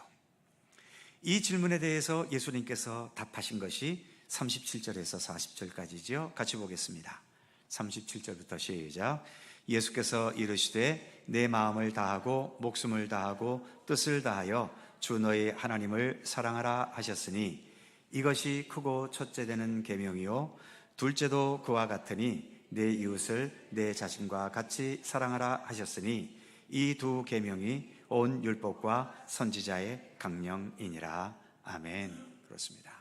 [SPEAKER 4] 이 질문에 대해서 예수님께서 답하신 것이 37절에서 40절까지지요. 같이 보겠습니다. 37절부터 시작. 예수께서 이르시되 내 마음을 다하고 목숨을 다하고 뜻을 다하여 주 너희 하나님을 사랑하라 하셨으니 이것이 크고 첫째 되는 계명이요 둘째도 그와 같으니 내 이웃을 내 자신과 같이 사랑하라 하셨으니 이 두 계명이 온 율법과 선지자의 강령이니라. 아멘. 그렇습니다.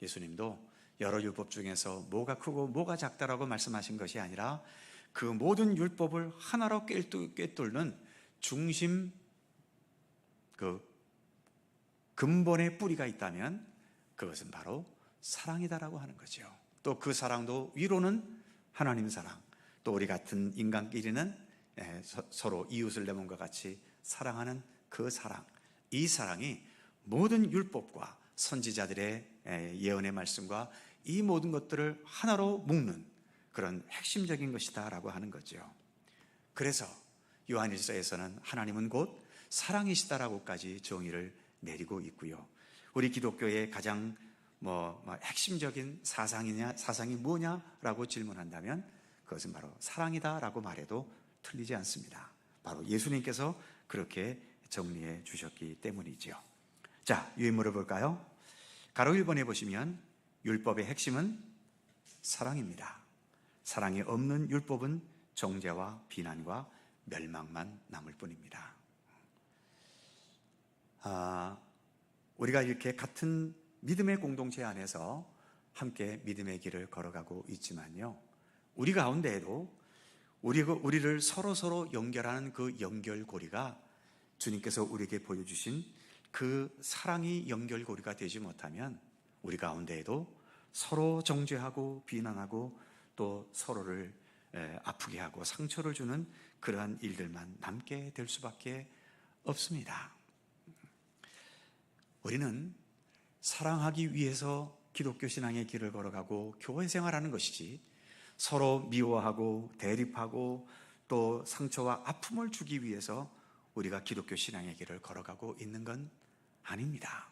[SPEAKER 4] 예수님도 여러 율법 중에서 뭐가 크고 뭐가 작다라고 말씀하신 것이 아니라 그 모든 율법을 하나로 꿰뚫는 중심, 그 근본의 뿌리가 있다면 그것은 바로 사랑이다라고 하는 거죠. 또 그 사랑도 위로는 하나님 사랑, 또 우리 같은 인간끼리는 서로 이웃을 내 몸과 같이 사랑하는 그 사랑, 이 사랑이 모든 율법과 선지자들의 예언의 말씀과 이 모든 것들을 하나로 묶는 그런 핵심적인 것이다라고 하는 거죠. 그래서 요한일서에서는 하나님은 곧 사랑이시다라고까지 정의를 내리고 있고요. 우리 기독교의 가장 핵심적인 사상이 뭐냐라고 질문한다면 그것은 바로 사랑이다라고 말해도 틀리지 않습니다. 바로 예수님께서 그렇게 정리해 주셨기 때문이지요. 자, 유인물을 볼까요? 가로 1번에 보시면 율법의 핵심은 사랑입니다. 사랑이 없는 율법은 정죄와 비난과 멸망만 남을 뿐입니다. 우리가 이렇게 같은 믿음의 공동체 안에서 함께 믿음의 길을 걸어가고 있지만요, 우리 가운데에도 우리를 서로 연결하는 그 연결고리가 주님께서 우리에게 보여주신 그 사랑이 연결고리가 되지 못하면 우리 가운데에도 서로 정죄하고 비난하고 또 서로를 아프게 하고 상처를 주는 그러한 일들만 남게 될 수밖에 없습니다. 우리는 사랑하기 위해서 기독교 신앙의 길을 걸어가고 교회 생활하는 것이지, 서로 미워하고 대립하고 또 상처와 아픔을 주기 위해서 우리가 기독교 신앙의 길을 걸어가고 있는 건 아닙니다.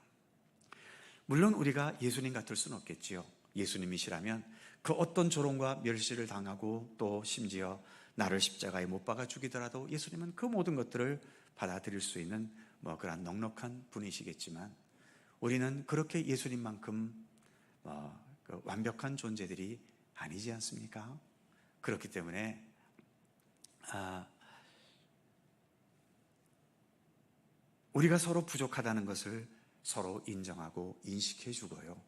[SPEAKER 4] 물론 우리가 예수님 같을 수는 없겠지요. 예수님이시라면 그 어떤 조롱과 멸시를 당하고 또 심지어 나를 십자가에 못 박아 죽이더라도 예수님은 그 모든 것들을 받아들일 수 있는 그런 넉넉한 분이시겠지만, 우리는 그렇게 예수님만큼 그 완벽한 존재들이 아니지 않습니까? 그렇기 때문에 우리가 서로 부족하다는 것을 서로 인정하고 인식해 주고요.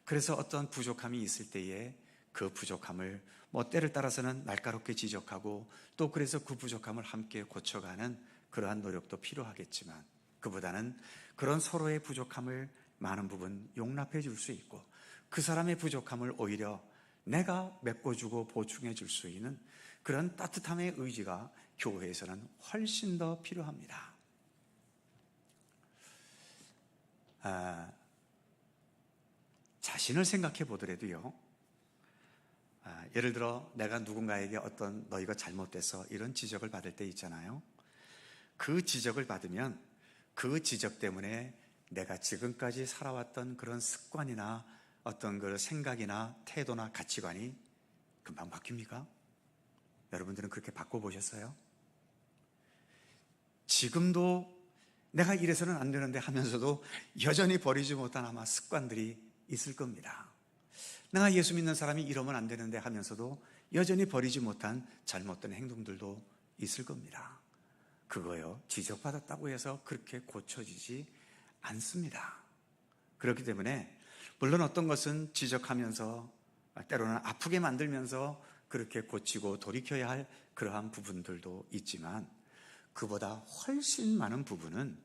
[SPEAKER 4] 그래서 어떤 부족함이 있을 때에 그 부족함을 때를 따라서는 날카롭게 지적하고 또 그래서 그 부족함을 함께 고쳐가는 그러한 노력도 필요하겠지만, 그보다는 그런 서로의 부족함을 많은 부분 용납해 줄 수 있고 그 사람의 부족함을 오히려 내가 메꿔주고 보충해 줄 수 있는 그런 따뜻함의 의지가 교회에서는 훨씬 더 필요합니다. 자신을 생각해 보더라도요, 예를 들어 내가 누군가에게 어떤 너 이거 잘못됐어 이런 지적을 받을 때 있잖아요. 그 지적을 받으면 그 지적 때문에 내가 지금까지 살아왔던 그런 습관이나 어떤 그 생각이나 태도나 가치관이 금방 바뀝니까? 여러분들은 그렇게 바꿔보셨어요? 지금도 내가 이래서는 안 되는데 하면서도 여전히 버리지 못한 아마 습관들이 있을 겁니다. 내가 예수 믿는 사람이 이러면 안 되는데 하면서도 여전히 버리지 못한 잘못된 행동들도 있을 겁니다. 그거요, 지적받았다고 해서 그렇게 고쳐지지 않습니다. 그렇기 때문에 물론 어떤 것은 지적하면서 때로는 아프게 만들면서 그렇게 고치고 돌이켜야 할 그러한 부분들도 있지만, 그보다 훨씬 많은 부분은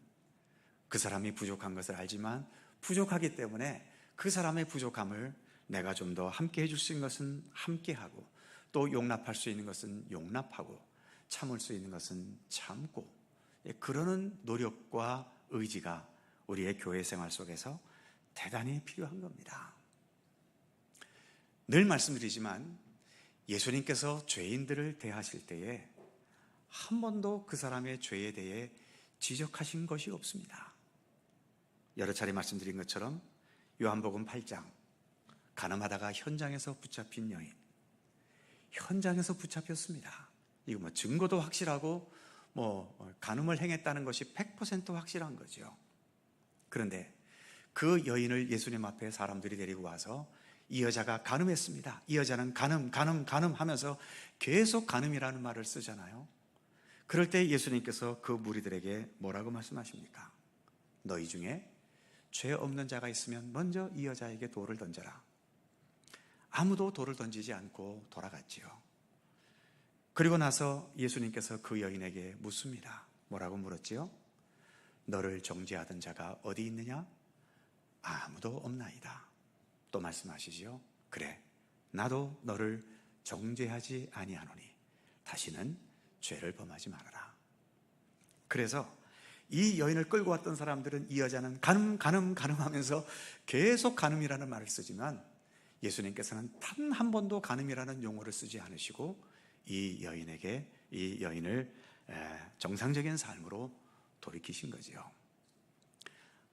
[SPEAKER 4] 그 사람이 부족한 것을 알지만 부족하기 때문에 그 사람의 부족함을 내가 좀 더 함께 해줄 수 있는 것은 함께하고 또 용납할 수 있는 것은 용납하고 참을 수 있는 것은 참고, 그러는 노력과 의지가 우리의 교회 생활 속에서 대단히 필요한 겁니다. 늘 말씀드리지만 예수님께서 죄인들을 대하실 때에 한 번도 그 사람의 죄에 대해 지적하신 것이 없습니다. 여러 차례 말씀드린 것처럼 요한복음 8장, 가늠하다가 현장에서 붙잡힌 여인, 현장에서 붙잡혔습니다. 이거 증거도 확실하고 간음을 행했다는 것이 100% 확실한 거죠. 그런데 그 여인을 예수님 앞에 사람들이 데리고 와서 이 여자가 간음했습니다, 이 여자는 간음 하면서 계속 간음이라는 말을 쓰잖아요. 그럴 때 예수님께서 그 무리들에게 뭐라고 말씀하십니까? 너희 중에 죄 없는 자가 있으면 먼저 이 여자에게 돌을 던져라. 아무도 돌을 던지지 않고 돌아갔지요. 그리고 나서 예수님께서 그 여인에게 묻습니다. 뭐라고 물었지요? 너를 정죄하던 자가 어디 있느냐? 아무도 없나이다. 또 말씀하시지요. 그래, 나도 너를 정죄하지 아니하노니 다시는 죄를 범하지 말아라. 그래서 이 여인을 끌고 왔던 사람들은 이 여자는 간음 하면서 계속 간음이라는 말을 쓰지만 예수님께서는 단 한 번도 간음이라는 용어를 쓰지 않으시고 이 여인을 정상적인 삶으로 돌이키신 거지요.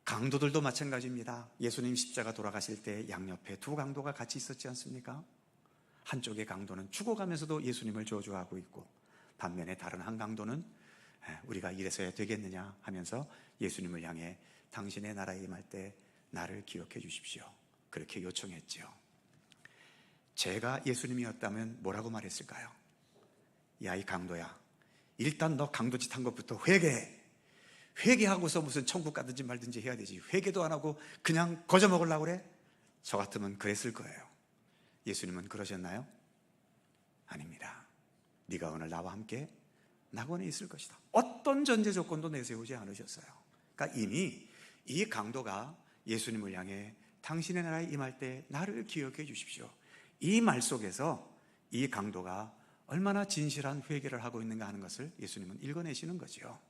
[SPEAKER 4] 강도들도 마찬가지입니다. 예수님 십자가 돌아가실 때 양옆에 두 강도가 같이 있었지 않습니까? 한쪽의 강도는 죽어가면서도 예수님을 저주하고 있고, 반면에 다른 한 강도는 우리가 이래서야 되겠느냐 하면서 예수님을 향해 당신의 나라에 임할 때 나를 기억해 주십시오, 그렇게 요청했지요. 제가 예수님이었다면 뭐라고 말했을까요? 야, 이 강도야, 일단 너 강도짓 한 것부터 회개하고서 무슨 천국 가든지 말든지 해야 되지, 회개도 안 하고 그냥 거저 먹으려고 그래? 저 같으면 그랬을 거예요. 예수님은 그러셨나요? 아닙니다. 네가 오늘 나와 함께 낙원에 있을 것이다. 어떤 전제 조건도 내세우지 않으셨어요. 그러니까 이미 이 강도가 예수님을 향해 당신의 나라에 임할 때 나를 기억해 주십시오, 이 말 속에서 이 강도가 얼마나 진실한 회개를 하고 있는가 하는 것을 예수님은 읽어내시는 거죠.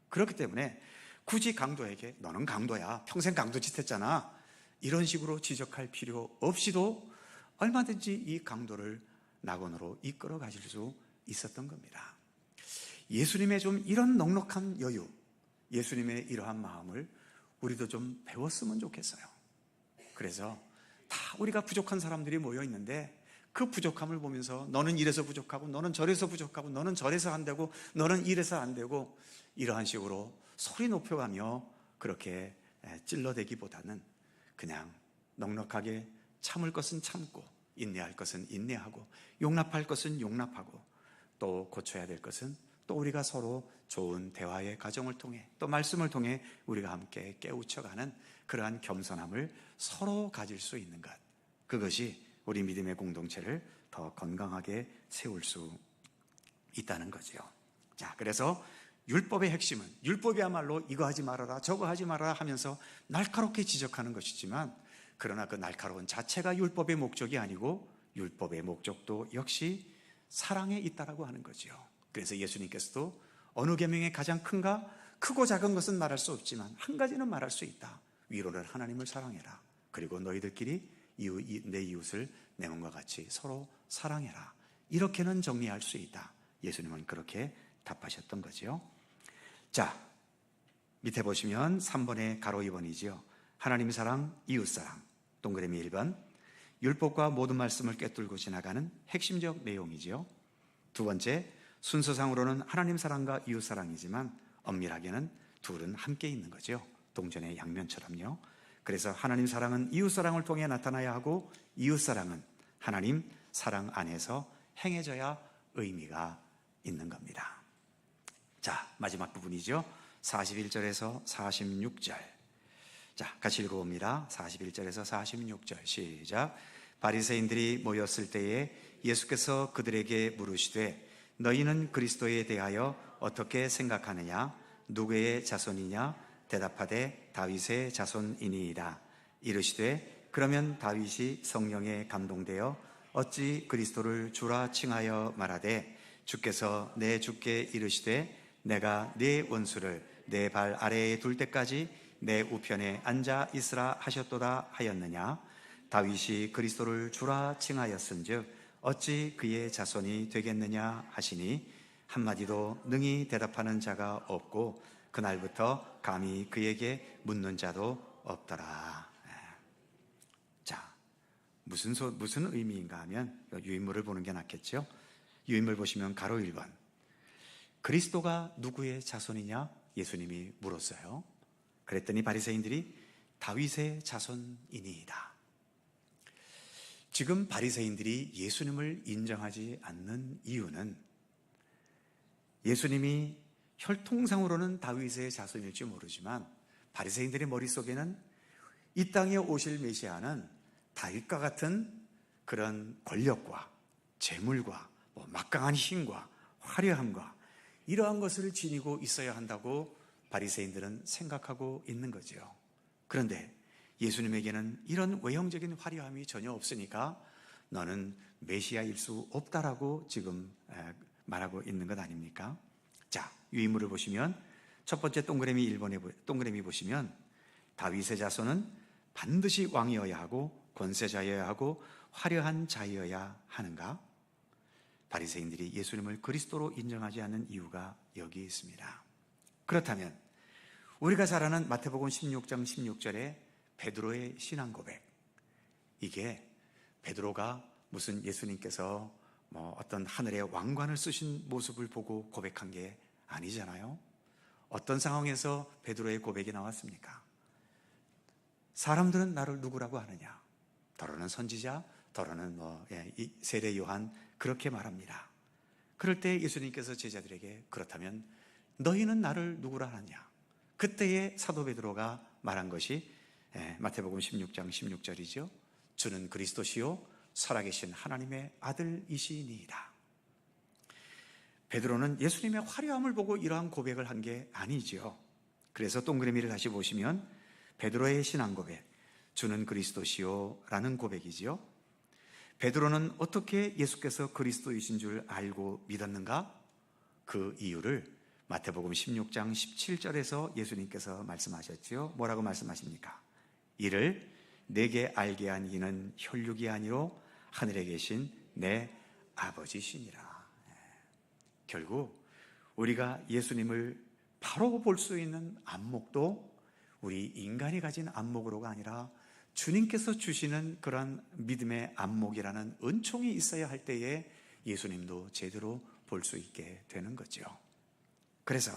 [SPEAKER 4] 그렇기 때문에 굳이 강도에게 너는 강도야, 평생 강도짓 했잖아, 이런 식으로 지적할 필요 없이도 얼마든지 이 강도를 낙원으로 이끌어 가실 수 있었던 겁니다. 예수님의 좀 이런 넉넉한 여유, 예수님의 이러한 마음을 우리도 좀 배웠으면 좋겠어요. 그래서 다 우리가 부족한 사람들이 모여 있는데 그 부족함을 보면서 너는 이래서 부족하고 너는 저래서 부족하고 너는 저래서 안 되고 너는 이래서 안 되고 이러한 식으로 소리 높여가며 그렇게 찔러대기보다는 그냥 넉넉하게 참을 것은 참고 인내할 것은 인내하고 용납할 것은 용납하고 또 고쳐야 될 것은 또 우리가 서로 좋은 대화의 과정을 통해 또 말씀을 통해 우리가 함께 깨우쳐가는 그러한 겸손함을 서로 가질 수 있는 것, 그것이 우리 믿음의 공동체를 더 건강하게 세울 수 있다는 거죠. 자, 그래서 율법의 핵심은 율법이야말로 이거 하지 말아라 저거 하지 말아라 하면서 날카롭게 지적하는 것이지만, 그러나 그 날카로운 자체가 율법의 목적이 아니고 율법의 목적도 역시 사랑에 있다라고 하는 거죠. 그래서 예수님께서도 어느 계명이 가장 큰가? 크고 작은 것은 말할 수 없지만 한 가지는 말할 수 있다. 위로는 하나님을 사랑해라. 그리고 너희들끼리 내 이웃을 내 몸과 같이 서로 사랑해라. 이렇게는 정리할 수 있다. 예수님은 그렇게 답하셨던 거죠. 자, 밑에 보시면 3번의 가로 2번이죠. 하나님 사랑, 이웃 사랑. 동그라미 1번. 율법과 모든 말씀을 꿰뚫고 지나가는 핵심적 내용이죠. 두 번째, 순서상으로는 하나님 사랑과 이웃 사랑이지만 엄밀하게는 둘은 함께 있는 거죠. 동전의 양면처럼요. 그래서 하나님 사랑은 이웃 사랑을 통해 나타나야 하고 이웃 사랑은 하나님 사랑 안에서 행해져야 의미가 있는 겁니다. 자, 마지막 부분이죠. 41절에서 46절. 자, 같이 읽어봅니다. 41절에서 46절 시작. 바리새인들이 모였을 때에 예수께서 그들에게 물으시되 너희는 그리스도에 대하여 어떻게 생각하느냐? 누구의 자손이냐? 대답하되 다윗의 자손이니이다. 이르시되 그러면 다윗이 성령에 감동되어 어찌 그리스도를 주라 칭하여 말하되 주께서 내 주께 이르시되 내가 네 원수를 내 발 아래에 둘 때까지 내 우편에 앉아 있으라 하셨도다 하였느냐? 다윗이 그리스도를 주라 칭하였은즉 어찌 그의 자손이 되겠느냐 하시니 한마디도 능히 대답하는 자가 없고 그날부터 감히 그에게 묻는 자도 없더라. 자, 무슨 의미인가 하면 유인물을 보는 게 낫겠죠. 유인물 보시면 가로 1번. 그리스도가 누구의 자손이냐? 예수님이 물었어요. 그랬더니 바리새인들이 다윗의 자손이니이다. 지금 바리새인들이 예수님을 인정하지 않는 이유는 예수님이 혈통상으로는 다윗의 자손일지 모르지만 바리새인들의 머릿속에는 이 땅에 오실 메시아는 다윗과 같은 그런 권력과 재물과 막강한 힘과 화려함과 이러한 것을 지니고 있어야 한다고 바리새인들은 생각하고 있는 거죠. 그런데 예수님에게는 이런 외형적인 화려함이 전혀 없으니까 너는 메시아일 수 없다라고 지금 말하고 있는 것 아닙니까? 자, 유인물을 보시면 첫 번째 동그라미 보시면 다윗의 자손은 반드시 왕이어야 하고 권세자여야 하고 화려한 자여야 하는가? 바리새인들이 예수님을 그리스도로 인정하지 않는 이유가 여기 있습니다. 그렇다면 우리가 잘 아는 마태복음 16장 16절에 베드로의 신앙 고백, 이게 베드로가 무슨 예수님께서 어떤 하늘의 왕관을 쓰신 모습을 보고 고백한 게 아니잖아요. 어떤 상황에서 베드로의 고백이 나왔습니까? 사람들은 나를 누구라고 하느냐? 더러는 선지자, 더러는 세례 요한, 그렇게 말합니다. 그럴 때 예수님께서 제자들에게 그렇다면 너희는 나를 누구라 하느냐? 그때의 사도 베드로가 말한 것이 마태복음 16장 16절이죠. 주는 그리스도시요 살아계신 하나님의 아들이시니이다. 베드로는 예수님의 화려함을 보고 이러한 고백을 한 게 아니죠. 그래서 동그라미를 다시 보시면 베드로의 신앙 고백, 주는 그리스도시요 라는 고백이죠. 베드로는 어떻게 예수께서 그리스도이신 줄 알고 믿었는가? 그 이유를 마태복음 16장 17절에서 예수님께서 말씀하셨지요. 뭐라고 말씀하십니까? 이를 내게 알게 한 이는 혈육이 아니로 하늘에 계신 내 아버지시니라. 결국 우리가 예수님을 바로 볼 수 있는 안목도 우리 인간이 가진 안목으로가 아니라 주님께서 주시는 그런 믿음의 안목이라는 은총이 있어야 할 때에 예수님도 제대로 볼 수 있게 되는 거죠. 그래서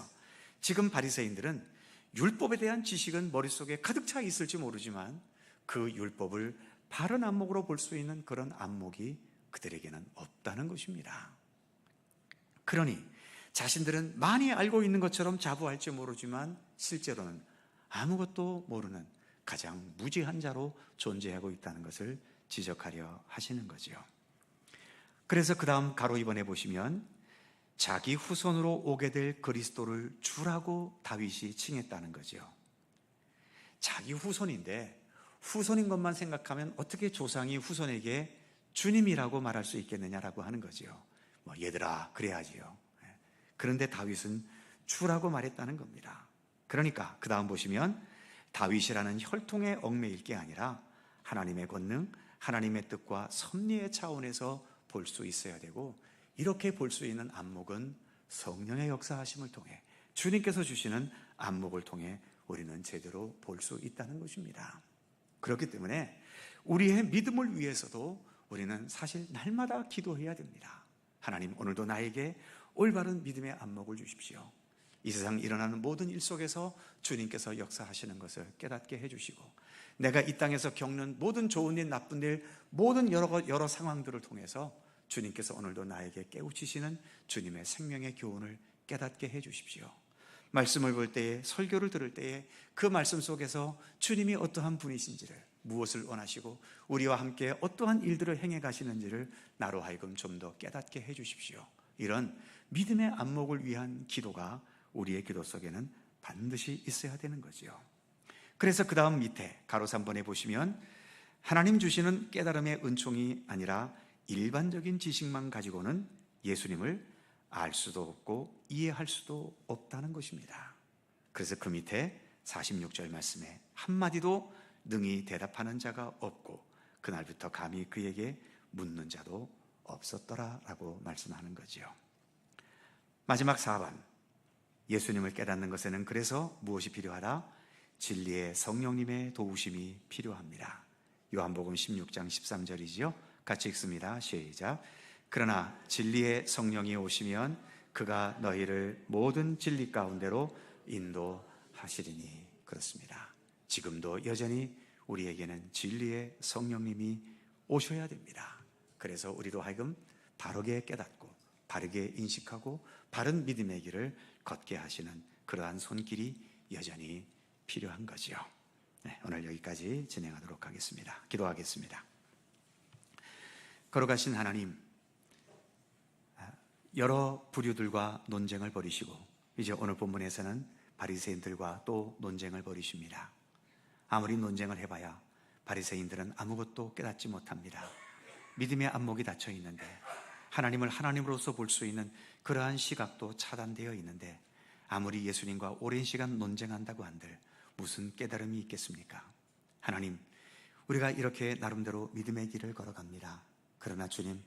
[SPEAKER 4] 지금 바리새인들은 율법에 대한 지식은 머릿속에 가득 차 있을지 모르지만 그 율법을 바른 안목으로 볼 수 있는 그런 안목이 그들에게는 없다는 것입니다. 그러니 자신들은 많이 알고 있는 것처럼 자부할지 모르지만 실제로는 아무것도 모르는 가장 무지한 자로 존재하고 있다는 것을 지적하려 하시는 거죠. 그래서 그 다음 가로 2번에 보시면 자기 후손으로 오게 될 그리스도를 주라고 다윗이 칭했다는 거죠. 자기 후손인데 후손인 것만 생각하면 어떻게 조상이 후손에게 주님이라고 말할 수 있겠느냐라고 하는 거죠. 얘들아 그래야지요. 그런데 다윗은 주라고 말했다는 겁니다. 그러니까 그 다음 보시면 다윗이라는 혈통의 얽매일 게 아니라 하나님의 권능, 하나님의 뜻과 섭리의 차원에서 볼 수 있어야 되고, 이렇게 볼 수 있는 안목은 성령의 역사하심을 통해 주님께서 주시는 안목을 통해 우리는 제대로 볼 수 있다는 것입니다. 그렇기 때문에 우리의 믿음을 위해서도 우리는 사실 날마다 기도해야 됩니다. 하나님, 오늘도 나에게 올바른 믿음의 안목을 주십시오. 이 세상 일어나는 모든 일 속에서 주님께서 역사하시는 것을 깨닫게 해주시고, 내가 이 땅에서 겪는 모든 좋은 일, 나쁜 일, 모든 여러 상황들을 통해서 주님께서 오늘도 나에게 깨우치시는 주님의 생명의 교훈을 깨닫게 해주십시오. 말씀을 볼 때에, 설교를 들을 때에 그 말씀 속에서 주님이 어떠한 분이신지를, 무엇을 원하시고 우리와 함께 어떠한 일들을 행해 가시는지를 나로 하여금 좀 더 깨닫게 해주십시오. 이런 믿음의 안목을 위한 기도가 우리의 기도 속에는 반드시 있어야 되는 거죠. 그래서 그 다음 밑에 가로 3번에 보시면 하나님 주시는 깨달음의 은총이 아니라 일반적인 지식만 가지고는 예수님을 알 수도 없고 이해할 수도 없다는 것입니다. 그래서 그 밑에 46절 말씀에 한마디도 능히 대답하는 자가 없고 그날부터 감히 그에게 묻는 자도 없었더라라고 말씀하는 거죠. 마지막 4번, 예수님을 깨닫는 것에는 그래서 무엇이 필요하다? 진리의 성령님의 도우심이 필요합니다. 요한복음 16장 13절이죠. 같이 읽습니다. 시작. 그러나 진리의 성령이 오시면 그가 너희를 모든 진리 가운데로 인도하시리니. 그렇습니다. 지금도 여전히 우리에게는 진리의 성령님이 오셔야 됩니다. 그래서 우리로 하여금 바르게 깨닫고 바르게 인식하고 바른 믿음의 길을 걷게 하시는 그러한 손길이 여전히 필요한 거죠. 네, 오늘 여기까지 진행하도록 하겠습니다. 기도하겠습니다. 걸어가신 하나님, 여러 부류들과 논쟁을 벌이시고 이제 오늘 본문에서는 바리새인들과 또 논쟁을 벌이십니다. 아무리 논쟁을 해봐야 바리새인들은 아무것도 깨닫지 못합니다. 믿음의 안목이 닫혀 있는데, 하나님을 하나님으로서 볼 수 있는 그러한 시각도 차단되어 있는데, 아무리 예수님과 오랜 시간 논쟁한다고 한들 무슨 깨달음이 있겠습니까? 하나님, 우리가 이렇게 나름대로 믿음의 길을 걸어갑니다. 그러나 주님,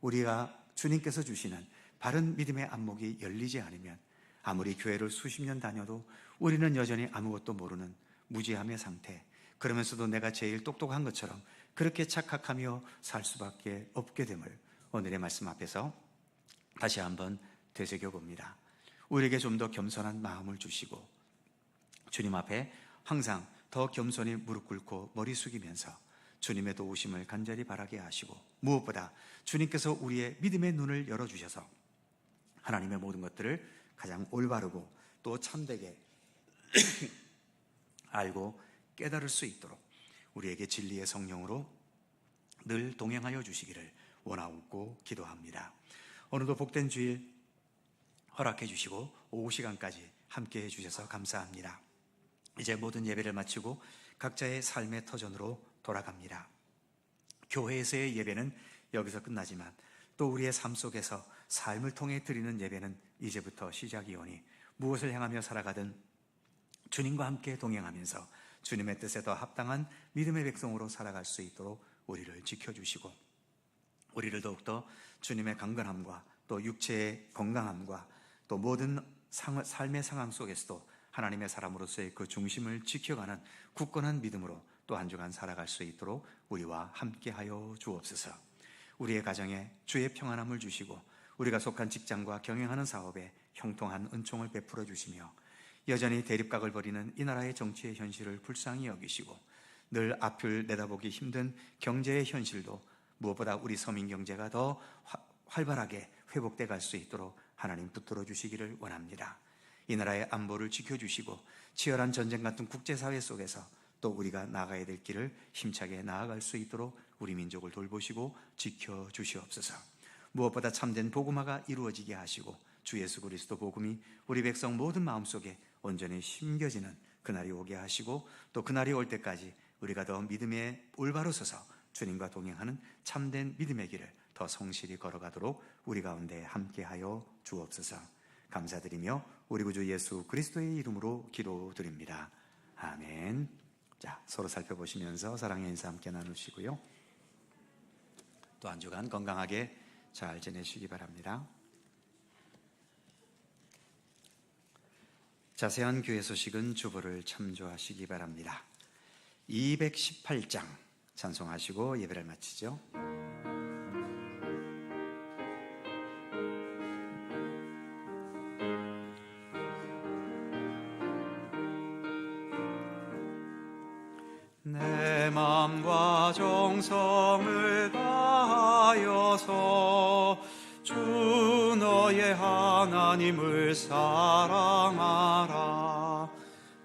[SPEAKER 4] 우리가 주님께서 주시는 바른 믿음의 안목이 열리지 않으면 아무리 교회를 수십 년 다녀도 우리는 여전히 아무것도 모르는 무지함의 상태, 그러면서도 내가 제일 똑똑한 것처럼 그렇게 착각하며 살 수밖에 없게 됨을 오늘의 말씀 앞에서 다시 한번 되새겨봅니다. 우리에게 좀 더 겸손한 마음을 주시고 주님 앞에 항상 더 겸손히 무릎 꿇고 머리 숙이면서 주님의 도우심을 간절히 바라게 하시고, 무엇보다 주님께서 우리의 믿음의 눈을 열어주셔서 하나님의 모든 것들을 가장 올바르고 또 참되게 알고 깨달을 수 있도록 우리에게 진리의 성령으로 늘 동행하여 주시기를 원하고 기도합니다. 오늘도 복된 주일 허락해 주시고 오후 시간까지 함께해 주셔서 감사합니다. 이제 모든 예배를 마치고 각자의 삶의 터전으로 돌아갑니다. 교회에서의 예배는 여기서 끝나지만 또 우리의 삶 속에서 삶을 통해 드리는 예배는 이제부터 시작이오니 무엇을 향하며 살아가든 주님과 함께 동행하면서 주님의 뜻에 더 합당한 믿음의 백성으로 살아갈 수 있도록 우리를 지켜주시고, 우리를 더욱더 주님의 강건함과 또 육체의 건강함과 또 또 모든 삶의 상황 속에서도 하나님의 사람으로서의 그 중심을 지켜가는 굳건한 믿음으로 또 한 주간 살아갈 수 있도록 우리와 함께하여 주옵소서. 우리의 가정에 주의 평안함을 주시고 우리가 속한 직장과 경영하는 사업에 형통한 은총을 베풀어 주시며 여전히 대립각을 벌이는 이 나라의 정치의 현실을 불쌍히 여기시고 늘 앞을 내다보기 힘든 경제의 현실도 무엇보다 우리 서민 경제가 더 활발하게 회복돼 갈 수 있도록 하나님 붙들어 주시기를 원합니다. 이 나라의 안보를 지켜주시고 치열한 전쟁 같은 국제사회 속에서 또 우리가 나아가야 될 길을 힘차게 나아갈 수 있도록 우리 민족을 돌보시고 지켜주시옵소서. 무엇보다 참된 복음화가 이루어지게 하시고 주 예수 그리스도 복음이 우리 백성 모든 마음속에 온전히 심겨지는 그날이 오게 하시고 또 그날이 올 때까지 우리가 더 믿음에 올바로 서서 주님과 동행하는 참된 믿음의 길을 더 성실히 걸어가도록 우리 가운데 함께하여 주옵소서. 감사드리며 우리 구주 예수 그리스도의 이름으로 기도드립니다. 아멘. 자, 서로 살펴보시면서 사랑의 인사 함께 나누시고요. 또 한 주간 건강하게 잘 지내시기 바랍니다. 자세한 교회 소식은 주보를 참조하시기 바랍니다. 218장 찬송하시고 예배를 마치죠. 내 마음과 정성을 다하여서 주 너의 하나님을 사랑하라.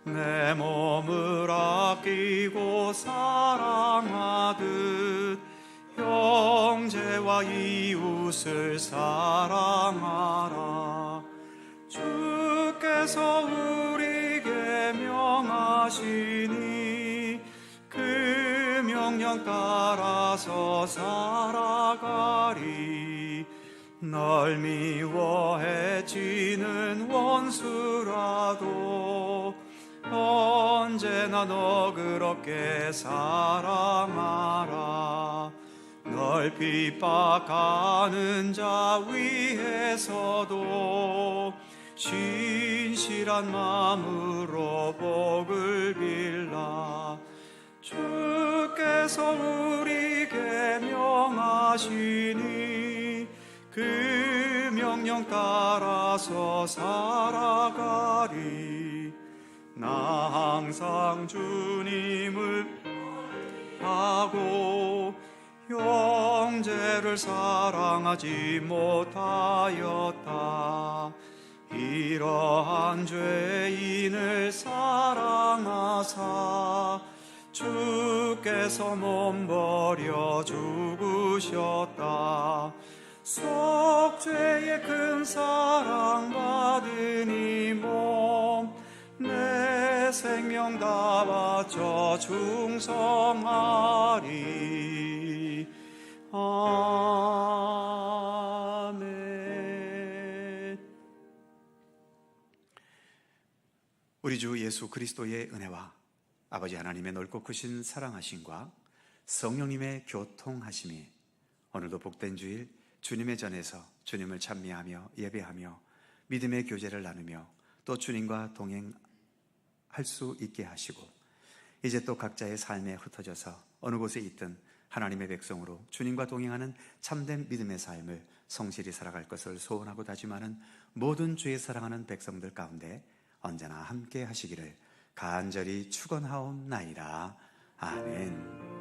[SPEAKER 4] 내 몸을 아끼고 사랑하듯 형제와 이웃을 사랑하라. 주께서 우리에게 명하시니 그 명령 따라서 살아가리. 널 미워 해치는 원수라도 언제나 너그럽게 사랑하라. 널 핍박하는 자 위에서도 신실한 마음으로 복을 빌라. 주께서 우리에게 명하시니 그 명령 따라서 살아가리. 나 항상 주님을 하고 형제를 사랑하지 못하였다. 이러한 죄인을 사랑하사 주께서 몸 버려 죽으셨다. 속죄의 큰 사랑 받으니 몸 내 생명 다 바쳐 충성하리. 아멘. 우리 주 예수 그리스도의 은혜와 아버지 하나님의 넓고 크신 사랑하심과 성령님의 교통하심이 오늘도 복된 주일 주님의 전에서 주님을 찬미하며 예배하며 믿음의 교제를 나누며 또 주님과 동행할 수 있게 하시고 이제 또 각자의 삶에 흩어져서 어느 곳에 있든 하나님의 백성으로 주님과 동행하는 참된 믿음의 삶을 성실히 살아갈 것을 소원하고 다짐하는 모든 주의 사랑하는 백성들 가운데 언제나 함께 하시기를 간절히 축원하옵나이다. 아멘.